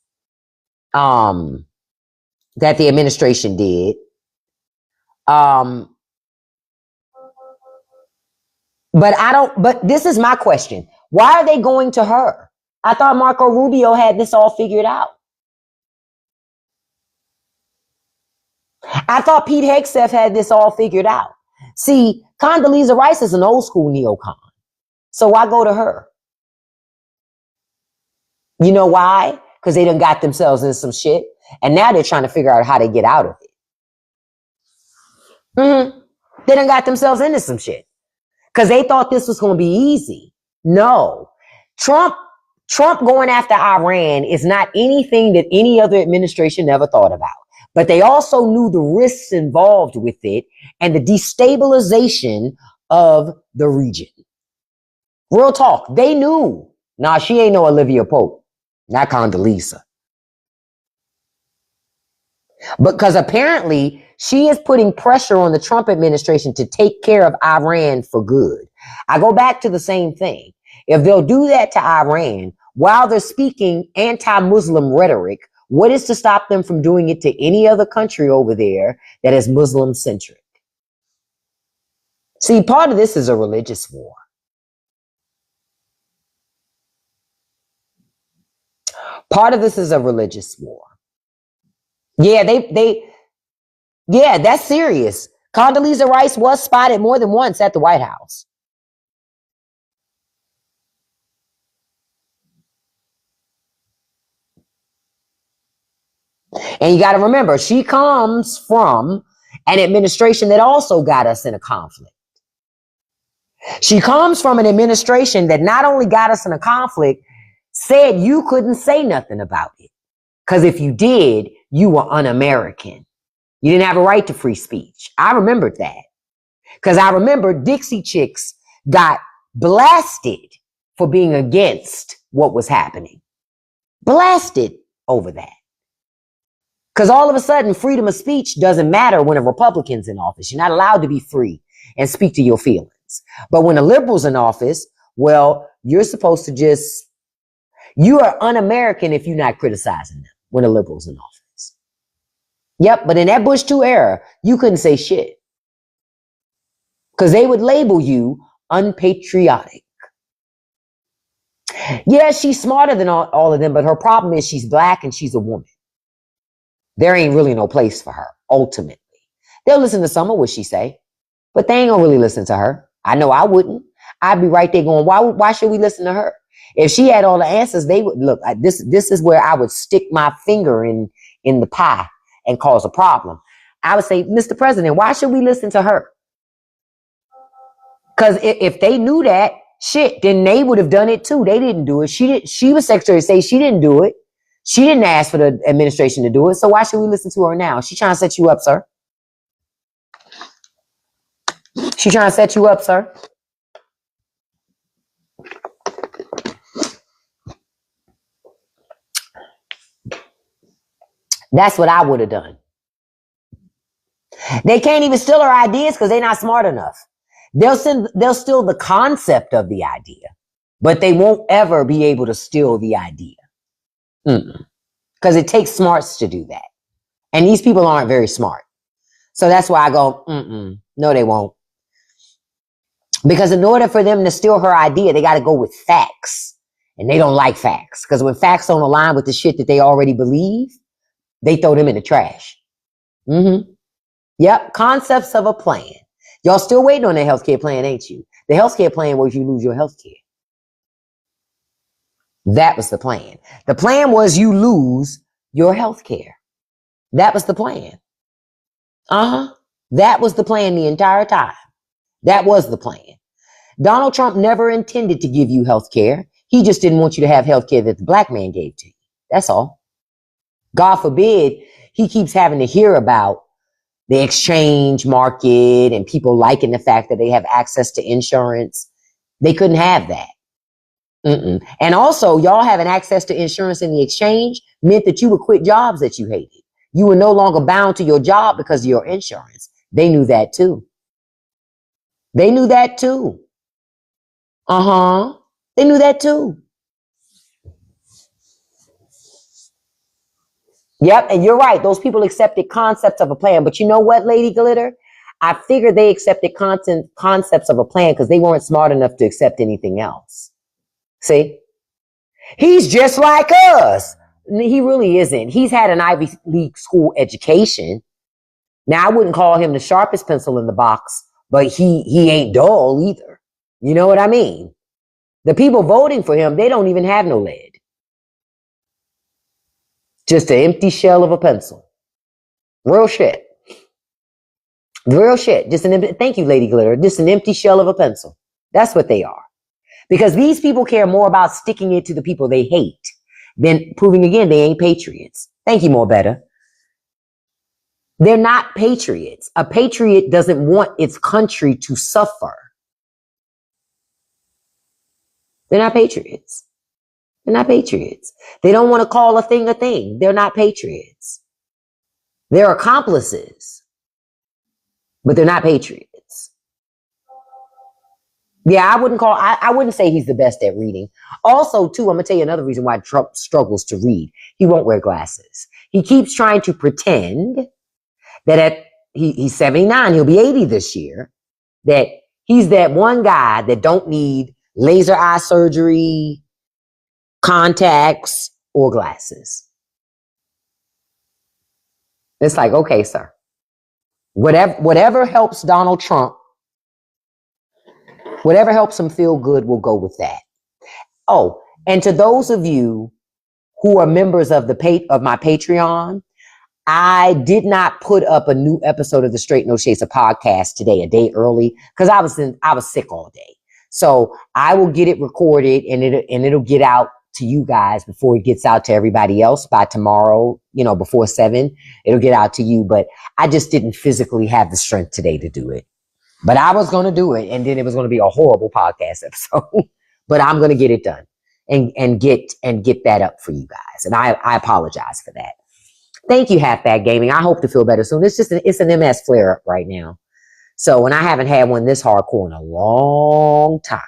that the administration did. But this is my question. Why are they going to her? I thought Marco Rubio had this all figured out. I thought Pete Hegseth had this all figured out. See, Condoleezza Rice is an old school neocon. So why go to her? You know why? Because they done got themselves in some shit. And now they're trying to figure out how to get out of it. They done got themselves into some shit. Because they thought this was going to be easy. No. Trump going after Iran is not anything that any other administration ever thought about. But they also knew the risks involved with it and the destabilization of the region. Real talk. They knew. Nah, she ain't no Olivia Pope. Not Condoleezza. Because apparently she is putting pressure on the Trump administration to take care of Iran for good. I go back to the same thing. If they'll do that to Iran while they're speaking anti-Muslim rhetoric, what is to stop them from doing it to any other country over there that is Muslim centric? See, part of this is a religious war. Part of this is a religious war. Yeah, yeah, that's serious. Condoleezza Rice was spotted more than once at the White House. And you got to remember, she comes from an administration that also got us in a conflict. She comes from an administration that not only got us in a conflict, said you couldn't say nothing about it. Because if you did, you were un-American. You didn't have a right to free speech. I remembered that. Because I remember Dixie Chicks got blasted for being against what was happening. Blasted over that. Because all of a sudden, freedom of speech doesn't matter when a Republican's in office. You're not allowed to be free and speak to your feelings. But when a liberal's in office, well, you're supposed to you are un-American if you're not criticizing them when a liberal's in office. Yep, but in that Bush 2 era, you couldn't say shit. Because they would label you unpatriotic. Yeah, she's smarter than all of them, but her problem is she's black and she's a woman. There ain't really no place for her, ultimately. They'll listen to some of what she say, but they ain't gonna really listen to her. I know I wouldn't. I'd be right there going, why should we listen to her? If she had all the answers, they would look. This is where I would stick my finger in the pie and cause a problem. I would say, Mr. President, why should we listen to her? Because if they knew that shit, then they would have done it too. They didn't do it. She was Secretary of State. She didn't do it. She didn't ask for the administration to do it. So why should we listen to her now? She's trying to set you up, sir. She's trying to set you up, sir. That's what I would have done. They can't even steal her ideas because they're not smart enough. They'll steal the concept of the idea, but they won't ever be able to steal the idea. Because it takes smarts to do that. And these people aren't very smart. So that's why I go, no, they won't. Because in order for them to steal her idea, they got to go with facts. And they don't like facts. Because when facts don't align with the shit that they already believe, they throw them in the trash. Yep, concepts of a plan. Y'all still waiting on that healthcare plan, ain't you? The healthcare plan was you lose your healthcare. That was the plan. The plan was you lose your healthcare. That was the plan. That was the plan the entire time. That was the plan. Donald Trump never intended to give you health care. He just didn't want you to have health care that the black man gave to you. That's all. God forbid he keeps having to hear about the exchange market and people liking the fact that they have access to insurance. They couldn't have that. And also, y'all having access to insurance in the exchange meant that you would quit jobs that you hated. You were no longer bound to your job because of your insurance. They knew that too. They knew that too. They knew that too. Yep, and you're right. Those people accepted concepts of a plan. But you know what, Lady Glitter? I figured they accepted concepts of a plan because they weren't smart enough to accept anything else. See? He's just like us. He really isn't. He's had an Ivy League school education. Now, I wouldn't call him the sharpest pencil in the box, but he ain't dull either. You know what I mean? The people voting for him, they don't even have no lead. Just an empty shell of a pencil. Real shit. Real shit. Thank you, Lady Glitter. Just an empty shell of a pencil. That's what they are. Because these people care more about sticking it to the people they hate than proving again they ain't patriots. Thank you, more better. They're not patriots. A patriot doesn't want its country to suffer. They're not patriots. They're not patriots. They don't want to call a thing a thing. They're not patriots. They're accomplices, but they're not patriots. Yeah, I wouldn't say he's the best at reading. Also, too, I'm going to tell you another reason why Trump struggles to read. He won't wear glasses. He keeps trying to pretend that he's 79, he'll be 80 this year, that he's that one guy that don't need laser eye surgery, contacts, or glasses. It's like, okay, sir, whatever helps Donald Trump, whatever helps him feel good, we'll go with that. Oh, and to those of you who are members of my Patreon, I did not put up a new episode of the Straight No Chaser podcast today, a day early, because I was sick all day. So I will get it recorded and it'll get out to you guys before it gets out to everybody else by tomorrow, before 7, it'll get out to you. But I just didn't physically have the strength today to do it. But I was going to do it, and then it was going to be a horrible podcast episode. But I'm going to get it done and get that up for you guys. And I apologize for that. Thank you, Halfback Gaming. I hope to feel better soon. It's an MS flare up right now. So, and I haven't had one this hardcore in a long time.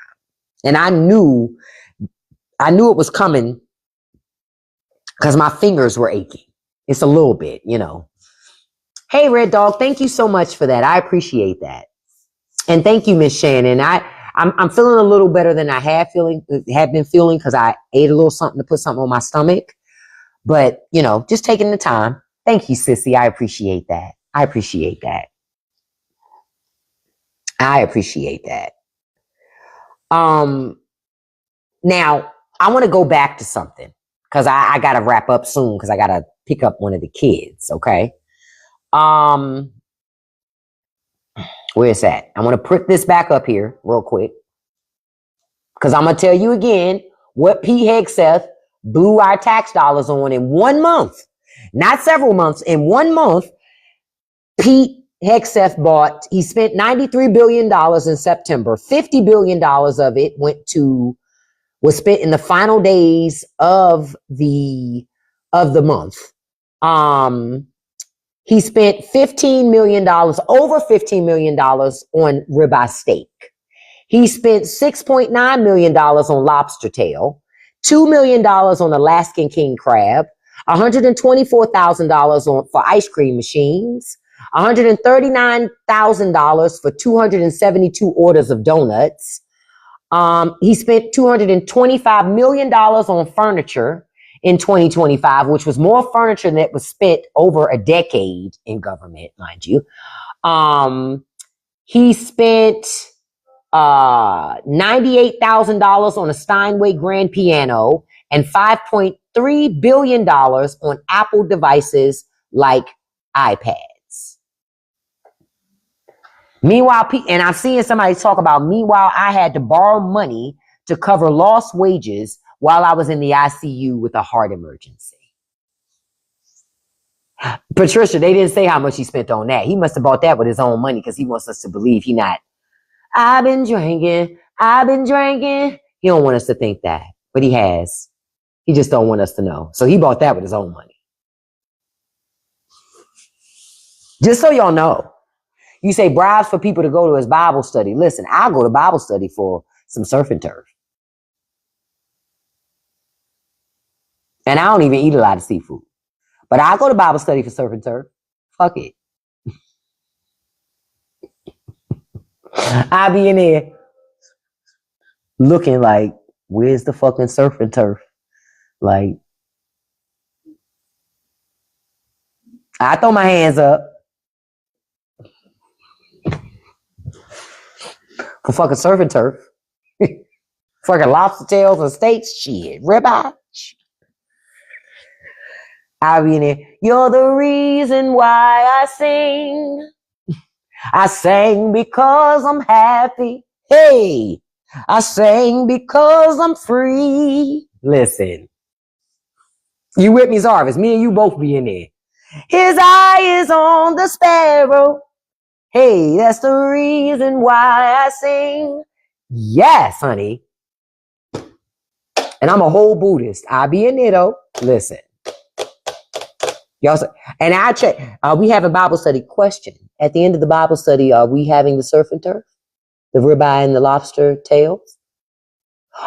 And I knew it was coming because my fingers were aching. It's a little bit, Hey, Red Dog, thank you so much for that. I appreciate that. And thank you, Miss Shannon. I'm feeling a little better than I have been feeling because I ate a little something to put something on my stomach. But, just taking the time. Thank you, Sissy. I appreciate that. I appreciate that. Now, I want to go back to something because I got to wrap up soon because I got to pick up one of the kids, okay? Where's that? I want to put this back up here real quick because I'm going to tell you again what Pete Hegseth blew our tax dollars on in 1 month, not several months. In 1 month, Pete Hegseth he spent $93 billion in September. $50 billion of it was spent in the final days of the month. He spent $15 million, over $15 million on ribeye steak. He spent $6.9 million on lobster tail, $2 million on Alaskan king crab, $124,000 for ice cream machines, $139,000 for 272 orders of donuts. He spent $225 million on furniture in 2025, which was more furniture that was spent over a decade in government, mind you. He spent $98,000 on a Steinway grand piano and $5.3 billion on Apple devices like iPads. Meanwhile, and I'm seeing somebody talk about, meanwhile, I had to borrow money to cover lost wages while I was in the ICU with a heart emergency. Patricia, they didn't say how much he spent on that. He must have bought that with his own money because he wants us to believe he not, I've been drinking. He don't want us to think that, but he has. He just don't want us to know. So he bought that with his own money. Just so y'all know. You say bribes for people to go to his Bible study. Listen, I'll go to Bible study for some surf and turf. And I don't even eat a lot of seafood. But I'll go to Bible study for surf and turf. Fuck it. I'll be in there looking like, where's the fucking surf and turf? Like, I throw my hands up for fucking surf and turf. Fucking lobster tails and steaks, shit, ribeye. I'll be in there. You're the reason why I sing. I sang because I'm happy. Hey, I sang because I'm free. Listen, you with me, Zarvis? Me and you both be in there. His eye is on the sparrow. Hey, that's the reason why I sing. Yes, honey. And I'm a whole Buddhist. I be in there though. Listen. Y'all say, and I check. We have a Bible study question. At the end of the Bible study, are we having the surf and turf? The ribeye and the lobster tails?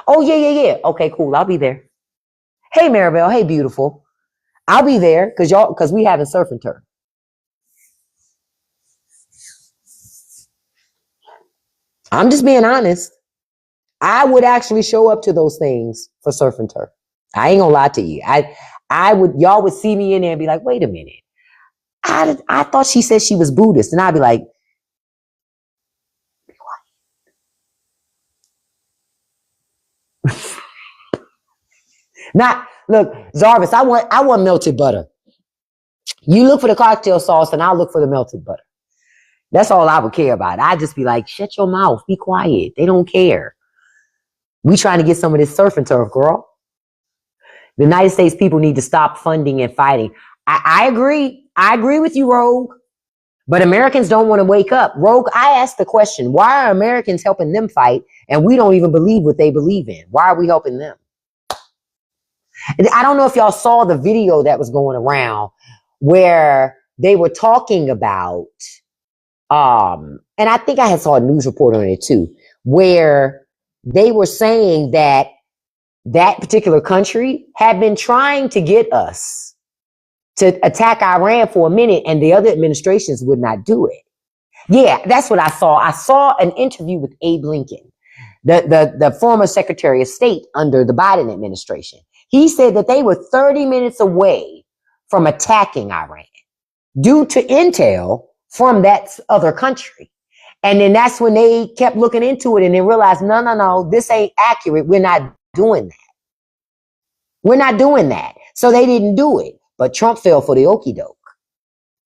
Oh, yeah. Okay, cool. I'll be there. Hey, Maribel. Hey, beautiful. I'll be there because we having surf and turf. I'm just being honest. I would actually show up to those things for surf and turf. I ain't gonna lie to you. Y'all would see me in there and be like, wait a minute. I thought she said she was Buddhist. And I'd be like, be quiet. Look, Zarvis, I want melted butter. You look for the cocktail sauce and I'll look for the melted butter. That's all I would care about. I'd just be like, shut your mouth. Be quiet. They don't care. We trying to get some of this surf and turf, girl. The United States people need to stop funding and fighting. I agree. I agree with you, Rogue. But Americans don't want to wake up. Rogue, I asked the question, why are Americans helping them fight and we don't even believe what they believe in? Why are we helping them? I don't know if y'all saw the video that was going around where they were talking about, and I think I had saw a news report on it too, where they were saying that particular country had been trying to get us to attack Iran for a minute and the other administrations would not do it. Yeah, that's what I saw. I saw an interview with Abe Lincoln, the former Secretary of State under the Biden administration. He said that they were 30 minutes away from attacking Iran due to intel from that other country. And then that's when they kept looking into it and they realized, no, this ain't accurate. We're not doing that. We're not doing that. So they didn't do it. But Trump fell for the okie doke.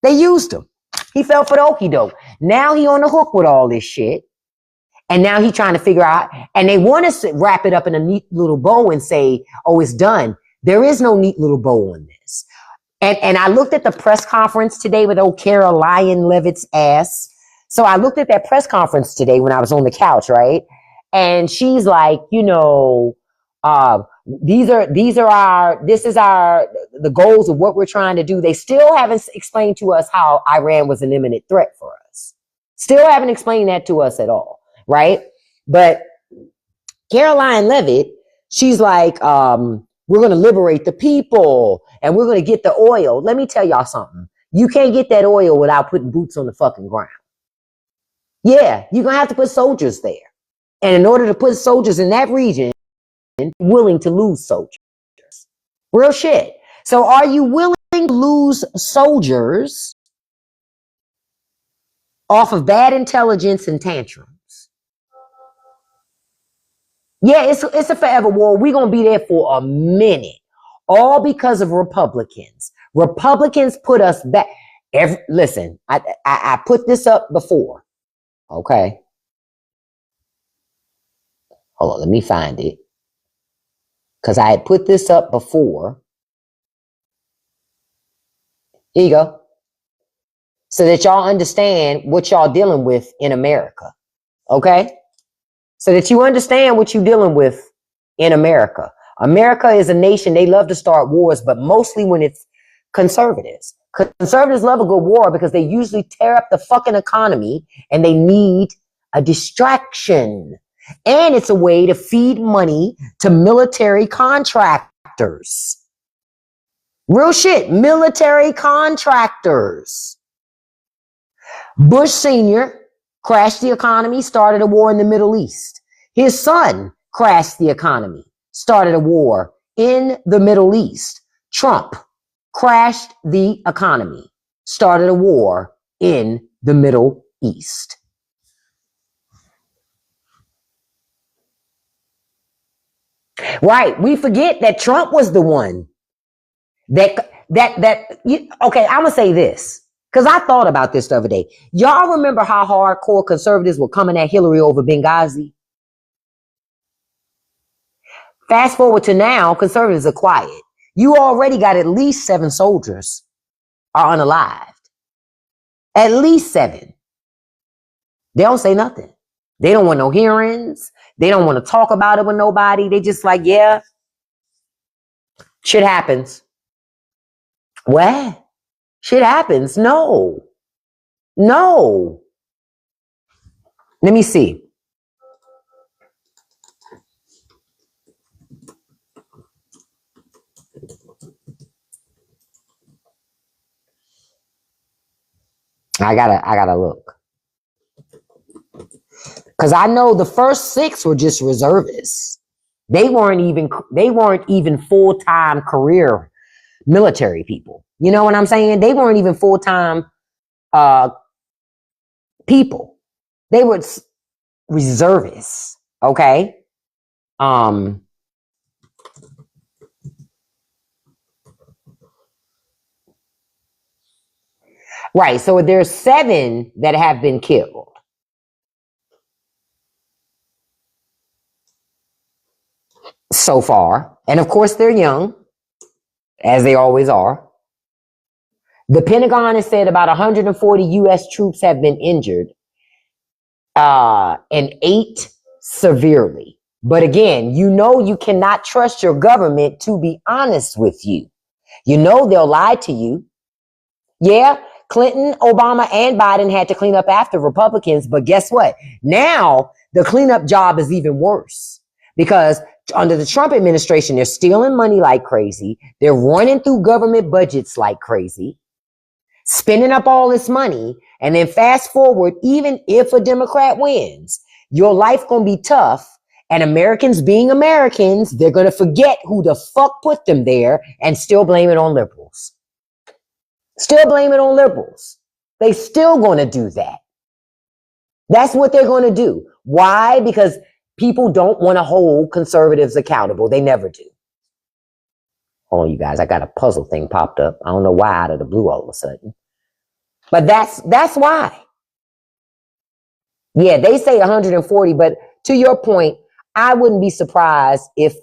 They used him. He fell for the okie doke. Now he on the hook with all this shit. And now he trying to figure out, and they want us to wrap it up in a neat little bow and say, oh, it's done. There is no neat little bow on this. And I looked at the press conference today with old Caroline Levitt's ass. So I looked at that press conference today when I was on the couch, right? And she's like, this is the goals of what we're trying to do. They still haven't explained to us how Iran was an imminent threat for us. Still haven't explained that to us at all, right? But Caroline Levitt, she's like, we're going to liberate the people and we're going to get the oil. Let me tell y'all something. You can't get that oil without putting boots on the fucking ground. Yeah, you're going to have to put soldiers there. And in order to put soldiers in that region, willing to lose soldiers. Real shit. So are you willing to lose soldiers off of bad intelligence and tantrums? Yeah, it's a forever war. We're going to be there for a minute. All because of Republicans. Republicans put us back. Listen, I put this up before. Okay. Hold on, let me find it. Because I had put this up before. Here you go. So that y'all understand what y'all dealing with in America. Okay? So that you understand what you're dealing with in America. America is a nation, they love to start wars, but mostly when it's conservatives. Conservatives love a good war because they usually tear up the fucking economy and they need a distraction. And it's a way to feed money to military contractors. Real shit, military contractors. Bush Sr. crashed the economy, started a war in the Middle East. His son crashed the economy, started a war in the Middle East. Trump crashed the economy, started a war in the Middle East. Right. We forget that Trump was the one okay, I'm going to say this. Because I thought about this the other day. Y'all remember how hardcore conservatives were coming at Hillary over Benghazi? Fast forward to now, conservatives are quiet. You already got at least 7 soldiers are unalived. At least 7. They don't say nothing. They don't want no hearings. They don't want to talk about it with nobody. They just like, yeah, shit happens. What? Shit happens. No. No. Let me see. I gotta look. Because I know the first 6 were just reservists. They weren't even full-time career military people. You know what I'm saying? They weren't even full-time people. They were reservists. Okay. Right. So there's 7 that have been killed. So far. And of course, they're young, as they always are. The Pentagon has said about 140 U.S. troops have been injured, and 8 severely. But again, you know you cannot trust your government to be honest with you. You know they'll lie to you. Yeah, Clinton, Obama, and Biden had to clean up after Republicans, but guess what? Now the cleanup job is even worse because under the Trump administration, they're stealing money like crazy. They're running through government budgets like crazy, spending up all this money. And then fast forward, even if a Democrat wins, your life gonna be tough. And Americans being Americans, they're gonna forget who the fuck put them there and still blame it on liberals. Still blame it on liberals. They still gonna do that. That's what they're gonna do. Why? Because people don't want to hold conservatives accountable. They never do. Oh, you guys, I got a puzzle thing popped up. I don't know why out of the blue all of a sudden. But that's why. Yeah, they say 140, but to your point, I wouldn't be surprised if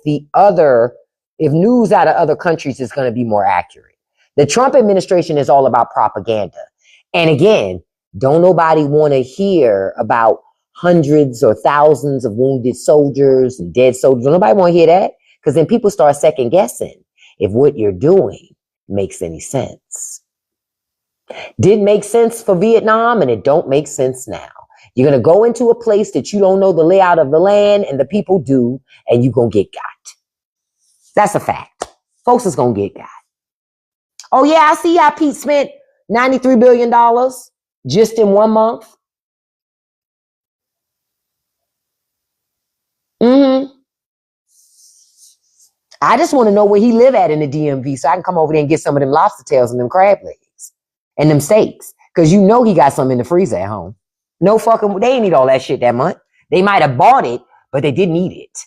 news out of other countries is going to be more accurate. The Trump administration is all about propaganda. And again, don't nobody want to hear about hundreds or thousands of wounded soldiers and dead soldiers. Don't nobody want to hear that because then people start second guessing if what you're doing makes any sense. Didn't make sense for Vietnam and it don't make sense now. You're going to go into a place that you don't know the layout of the land and the people do, and you're going to get got. That's a fact. Folks is going to get got. Oh, yeah, I see how Pete spent $93 billion just in 1 month. I just want to know where he live at in the DMV so I can come over there and get some of them lobster tails and them crab legs and them steaks. Because you know he got some in the freezer at home. No fucking, they ain't eat all that shit that much. They might have bought it, but they didn't eat it.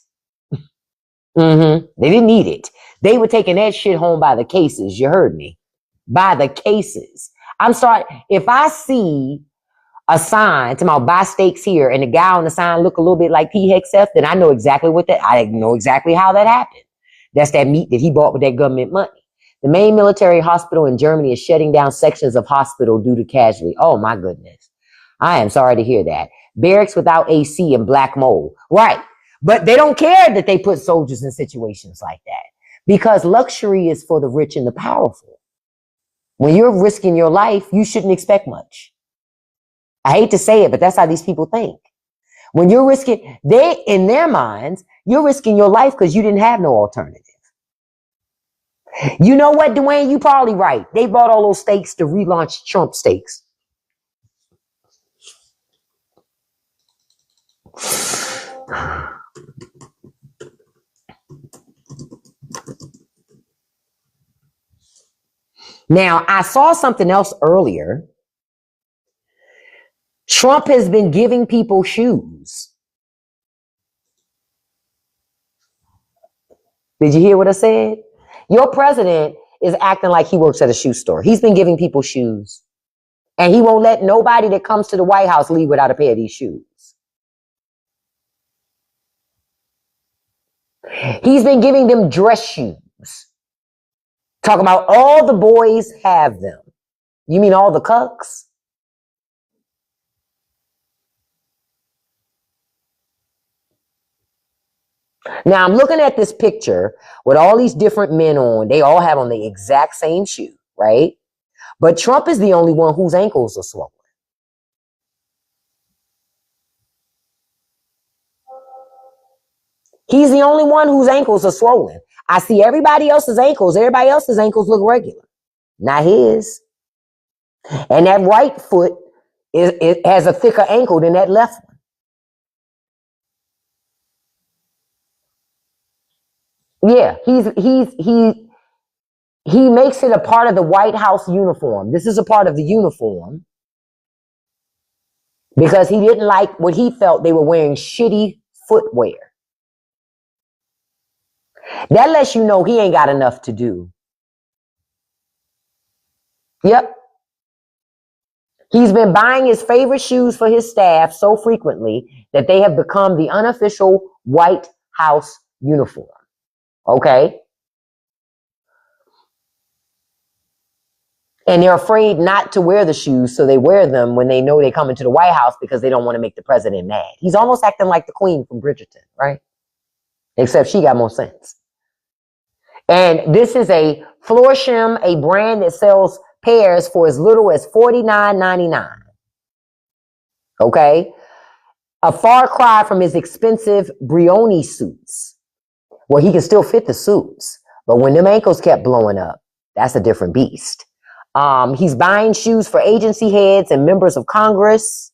They didn't eat it. They were taking that shit home by the cases. You heard me. By the cases. I'm sorry. If I see a sign to my buy steaks here, and the guy on the sign look a little bit like P. Hexef, then I know exactly I know exactly how that happened. That's that meat that he bought with that government money. The main military hospital in Germany is shutting down sections of hospital due to casualty. Oh my goodness. I am sorry to hear that. Barracks without AC and black mold. Right. But they don't care that they put soldiers in situations like that, because luxury is for the rich and the powerful. When you're risking your life, you shouldn't expect much. I hate to say it, but that's how these people think. When you're risking, in their minds, you're risking your life because you didn't have no alternative. You know what, Dwayne? You probably right. They bought all those steaks to relaunch Trump steaks. Now, I saw something else earlier. Trump has been giving people shoes. Did you hear what I said? Your president is acting like he works at a shoe store. He's been giving people shoes. And he won't let nobody that comes to the White House leave without a pair of these shoes. He's been giving them dress shoes. Talking about all the boys have them. You mean all the cucks? Now I'm looking at this picture with all these different men on. They all have on the exact same shoe, right? But Trump is the only one whose ankles are swollen. He's the only one whose ankles are swollen. I see everybody else's ankles. Everybody else's ankles look regular. Not his. And that right foot it has a thicker ankle than that left one. Yeah, he makes it a part of the White House uniform. This is a part of the uniform because he didn't like what he felt they were wearing shitty footwear. That lets you know he ain't got enough to do. Yep. He's been buying his favorite shoes for his staff so frequently that they have become the unofficial White House uniform. Okay? And they're afraid not to wear the shoes, so they wear them when they know they come into the White House because they don't want to make the president mad. He's almost acting like the queen from Bridgerton, right? Except she got more sense. And this is a Florsheim, a brand that sells pairs for as little as $49.99. Okay? A far cry from his expensive Brioni suits. Well, he can still fit the suits, but when them ankles kept blowing up, that's a different beast. He's buying shoes for agency heads and members of Congress.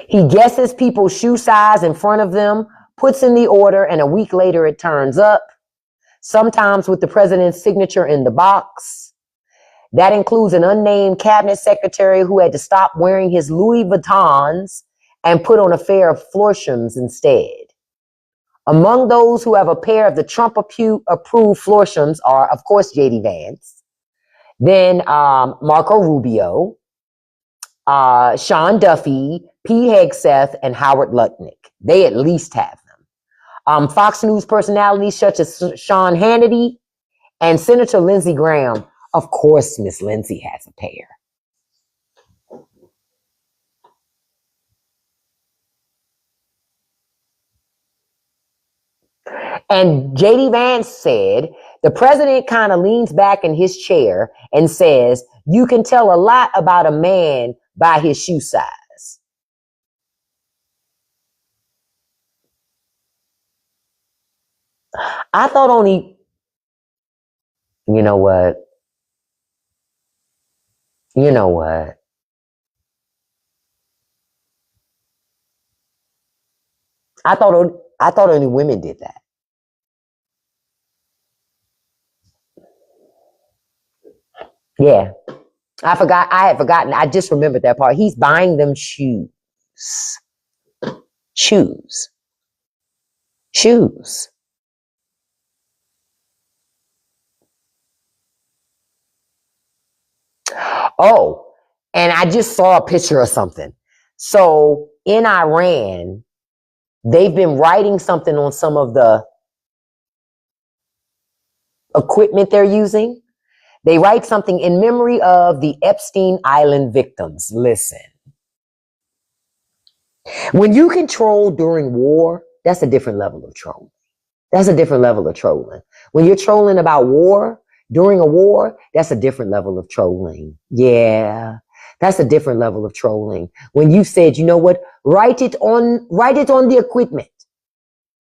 He guesses people's shoe size in front of them, puts in the order, and a week later it turns up, sometimes with the president's signature in the box. That includes an unnamed cabinet secretary who had to stop wearing his Louis Vuittons and put on a pair of Florsheims instead. Among those who have a pair of the Trump-approved Florsheims are, of course, J.D. Vance, then Marco Rubio, Sean Duffy, Pete Hegseth, and Howard Lutnick. They at least have them. Fox News personalities such as Sean Hannity and Senator Lindsey Graham. Of course, Miss Lindsey has a pair. And J.D. Vance said, the president kind of leans back in his chair and says, you can tell a lot about a man by his shoe size. I thought only, you know what? You know what? I thought only women did that. Yeah. I had forgotten. I just remembered that part. He's buying them shoes. Shoes. Shoes. Oh, and I just saw a picture of something. So in Iran, they've been writing something on some of the equipment they're using. They write something in memory of the Epstein Island victims. Listen, when you control during war, that's a different level of trolling. That's a different level of trolling. When you're trolling about war, during a war, that's a different level of trolling. Yeah, that's a different level of trolling. When you said, you know what, write it on the equipment.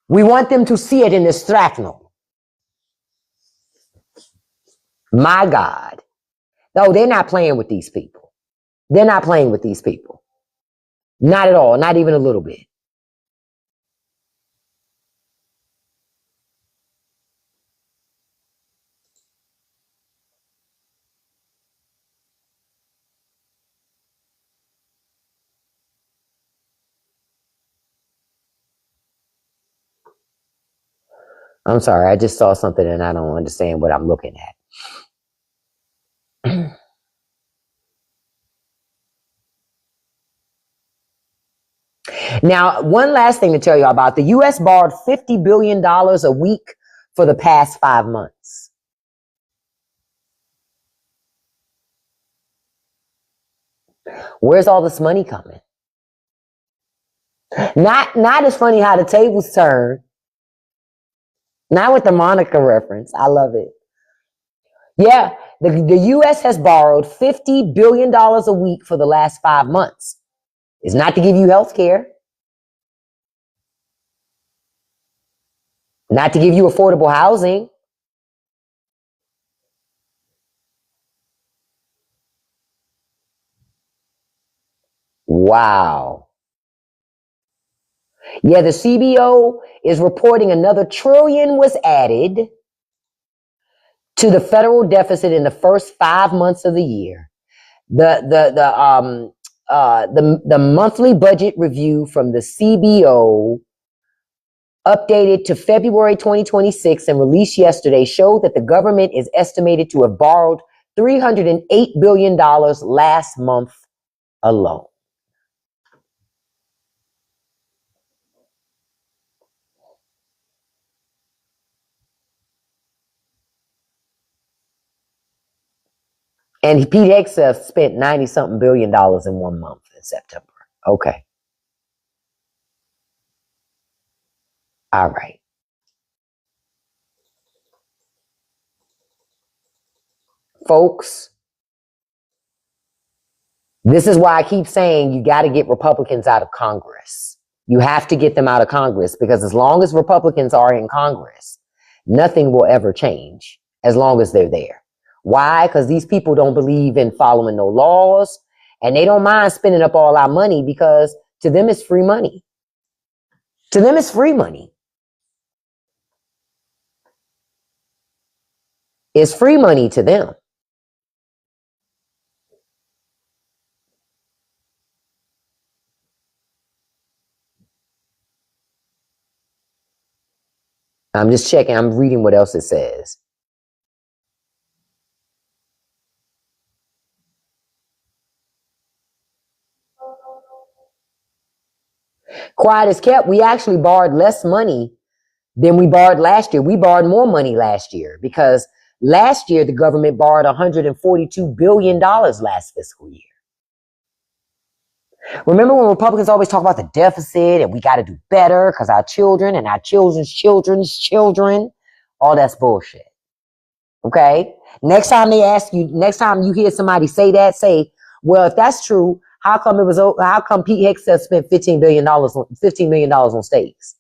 We want them to see it in the shrapnel. My God. No, they're not playing with these people. They're not playing with these people. Not at all. Not even a little bit. I'm sorry. I just saw something and I don't understand what I'm looking at. Now, one last thing to tell you about. The U.S. borrowed $50 billion a week for the past 5 months. Where's all this money coming? Not as funny how the tables turn. Not with the Monica reference. I love it. Yeah, the U.S. has borrowed $50 billion a week for the last 5 months. It's not to give you health care. Not to give you affordable housing. Wow. Yeah, the CBO is reporting another trillion was added to the federal deficit in the first 5 months of the year. The monthly budget review from the CBO, updated to February 2026 and released yesterday, showed that the government is estimated to have borrowed $308 billion last month alone. And Pete Hegseth spent 90-something billion dollars in 1 month in September. Okay. All right. Folks, this is why I keep saying you got to get Republicans out of Congress. You have to get them out of Congress, because as long as Republicans are in Congress, nothing will ever change as long as they're there. Why? Because these people don't believe in following no laws, and they don't mind spending up all our money, because to them it's free money. To them it's free money. It's free money to them. I'm just checking. I'm reading what else it says. Quiet as kept. We actually borrowed less money than we borrowed last year. We borrowed more money last year, because last year the government borrowed $142 billion last fiscal year. Remember when Republicans always talk about the deficit and we got to do better because our children and our children's children's children, all that's bullshit. Okay? Next time you hear somebody say that, say, well, if that's true, how come Pete Hegseth spent $15 million on steaks?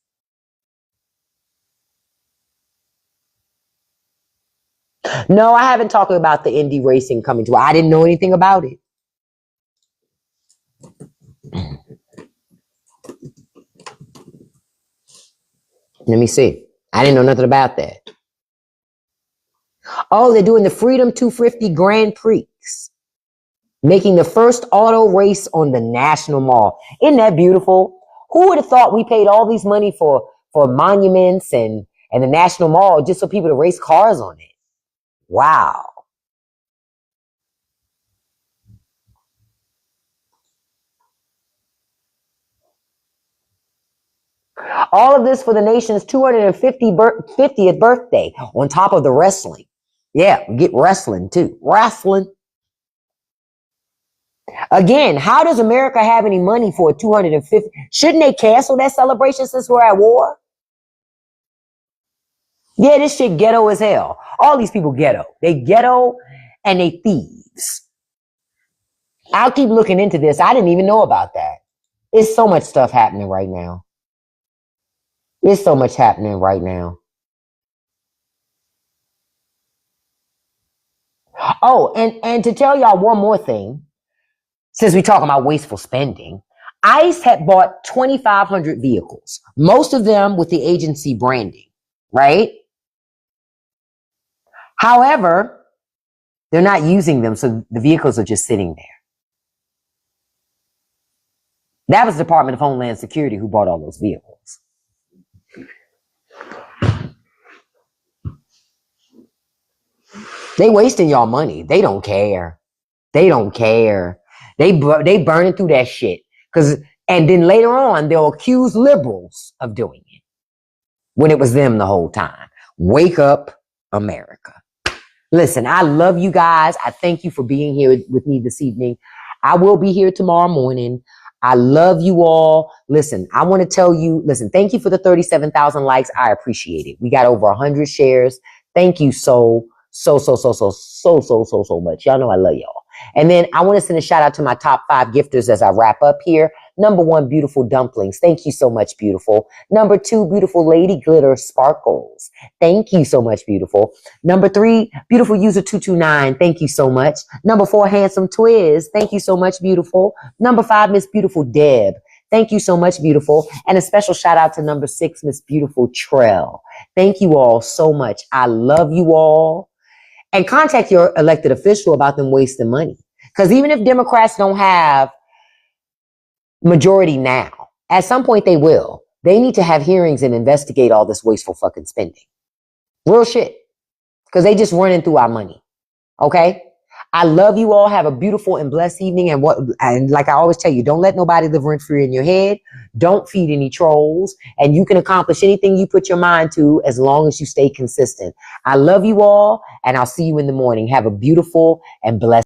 No, I haven't talked about the Indy racing coming to. I didn't know anything about it. Let me see. I didn't know nothing about that. Oh, they're doing the Freedom 250 Grand Prix, making the first auto race on the National Mall. Isn't that beautiful? Who would have thought we paid all these money for monuments and the National Mall just for people to race cars on it? Wow. All of this for the nation's 50th birthday on top of the wrestling. Yeah, get wrestling too. Wrestling. Again, how does America have any money for a 250? Shouldn't they cancel that celebration since we're at war? Yeah, this shit ghetto as hell. All these people ghetto. They ghetto and they thieves. I'll keep looking into this. I didn't even know about that. There's so much stuff happening right now. There's so much happening right now. Oh, and to tell y'all one more thing, since we're talking about wasteful spending, ICE had bought 2,500 vehicles, most of them with the agency branding, right? However, they're not using them, so the vehicles are just sitting there. That was the Department of Homeland Security who bought all those vehicles. They wasting y'all money. They don't care. They don't care. They burning through that shit. And then later on, they'll accuse liberals of doing it when it was them the whole time. Wake up, America. Listen, I love you guys. I thank you for being here with me this evening. I will be here tomorrow morning. I love you all. Listen, I want to tell you, thank you for the 37,000 likes. I appreciate it. We got over 100 shares. Thank you so much. Y'all know I love y'all. And then I want to send a shout out to my top 5 gifters as I wrap up here. Number 1, Beautiful Dumplings. Thank you so much, beautiful. Number 2, Beautiful Lady Glitter Sparkles. Thank you so much, beautiful. Number 3, Beautiful User 229. Thank you so much. Number 4, Handsome Twiz. Thank you so much, beautiful. Number 5, Miss Beautiful Deb. Thank you so much, beautiful. And a special shout out to number 6, Miss Beautiful Trell. Thank you all so much. I love you all. And contact your elected official about them wasting money. Because even if Democrats don't have majority now, at some point they will. They need to have hearings and investigate all this wasteful fucking spending. Real shit. Because they just running through our money. Okay? I love you all. Have a beautiful and blessed evening. And like I always tell you, don't let nobody live rent free in your head. Don't feed any trolls. And you can accomplish anything you put your mind to as long as you stay consistent. I love you all, and I'll see you in the morning. Have a beautiful and blessed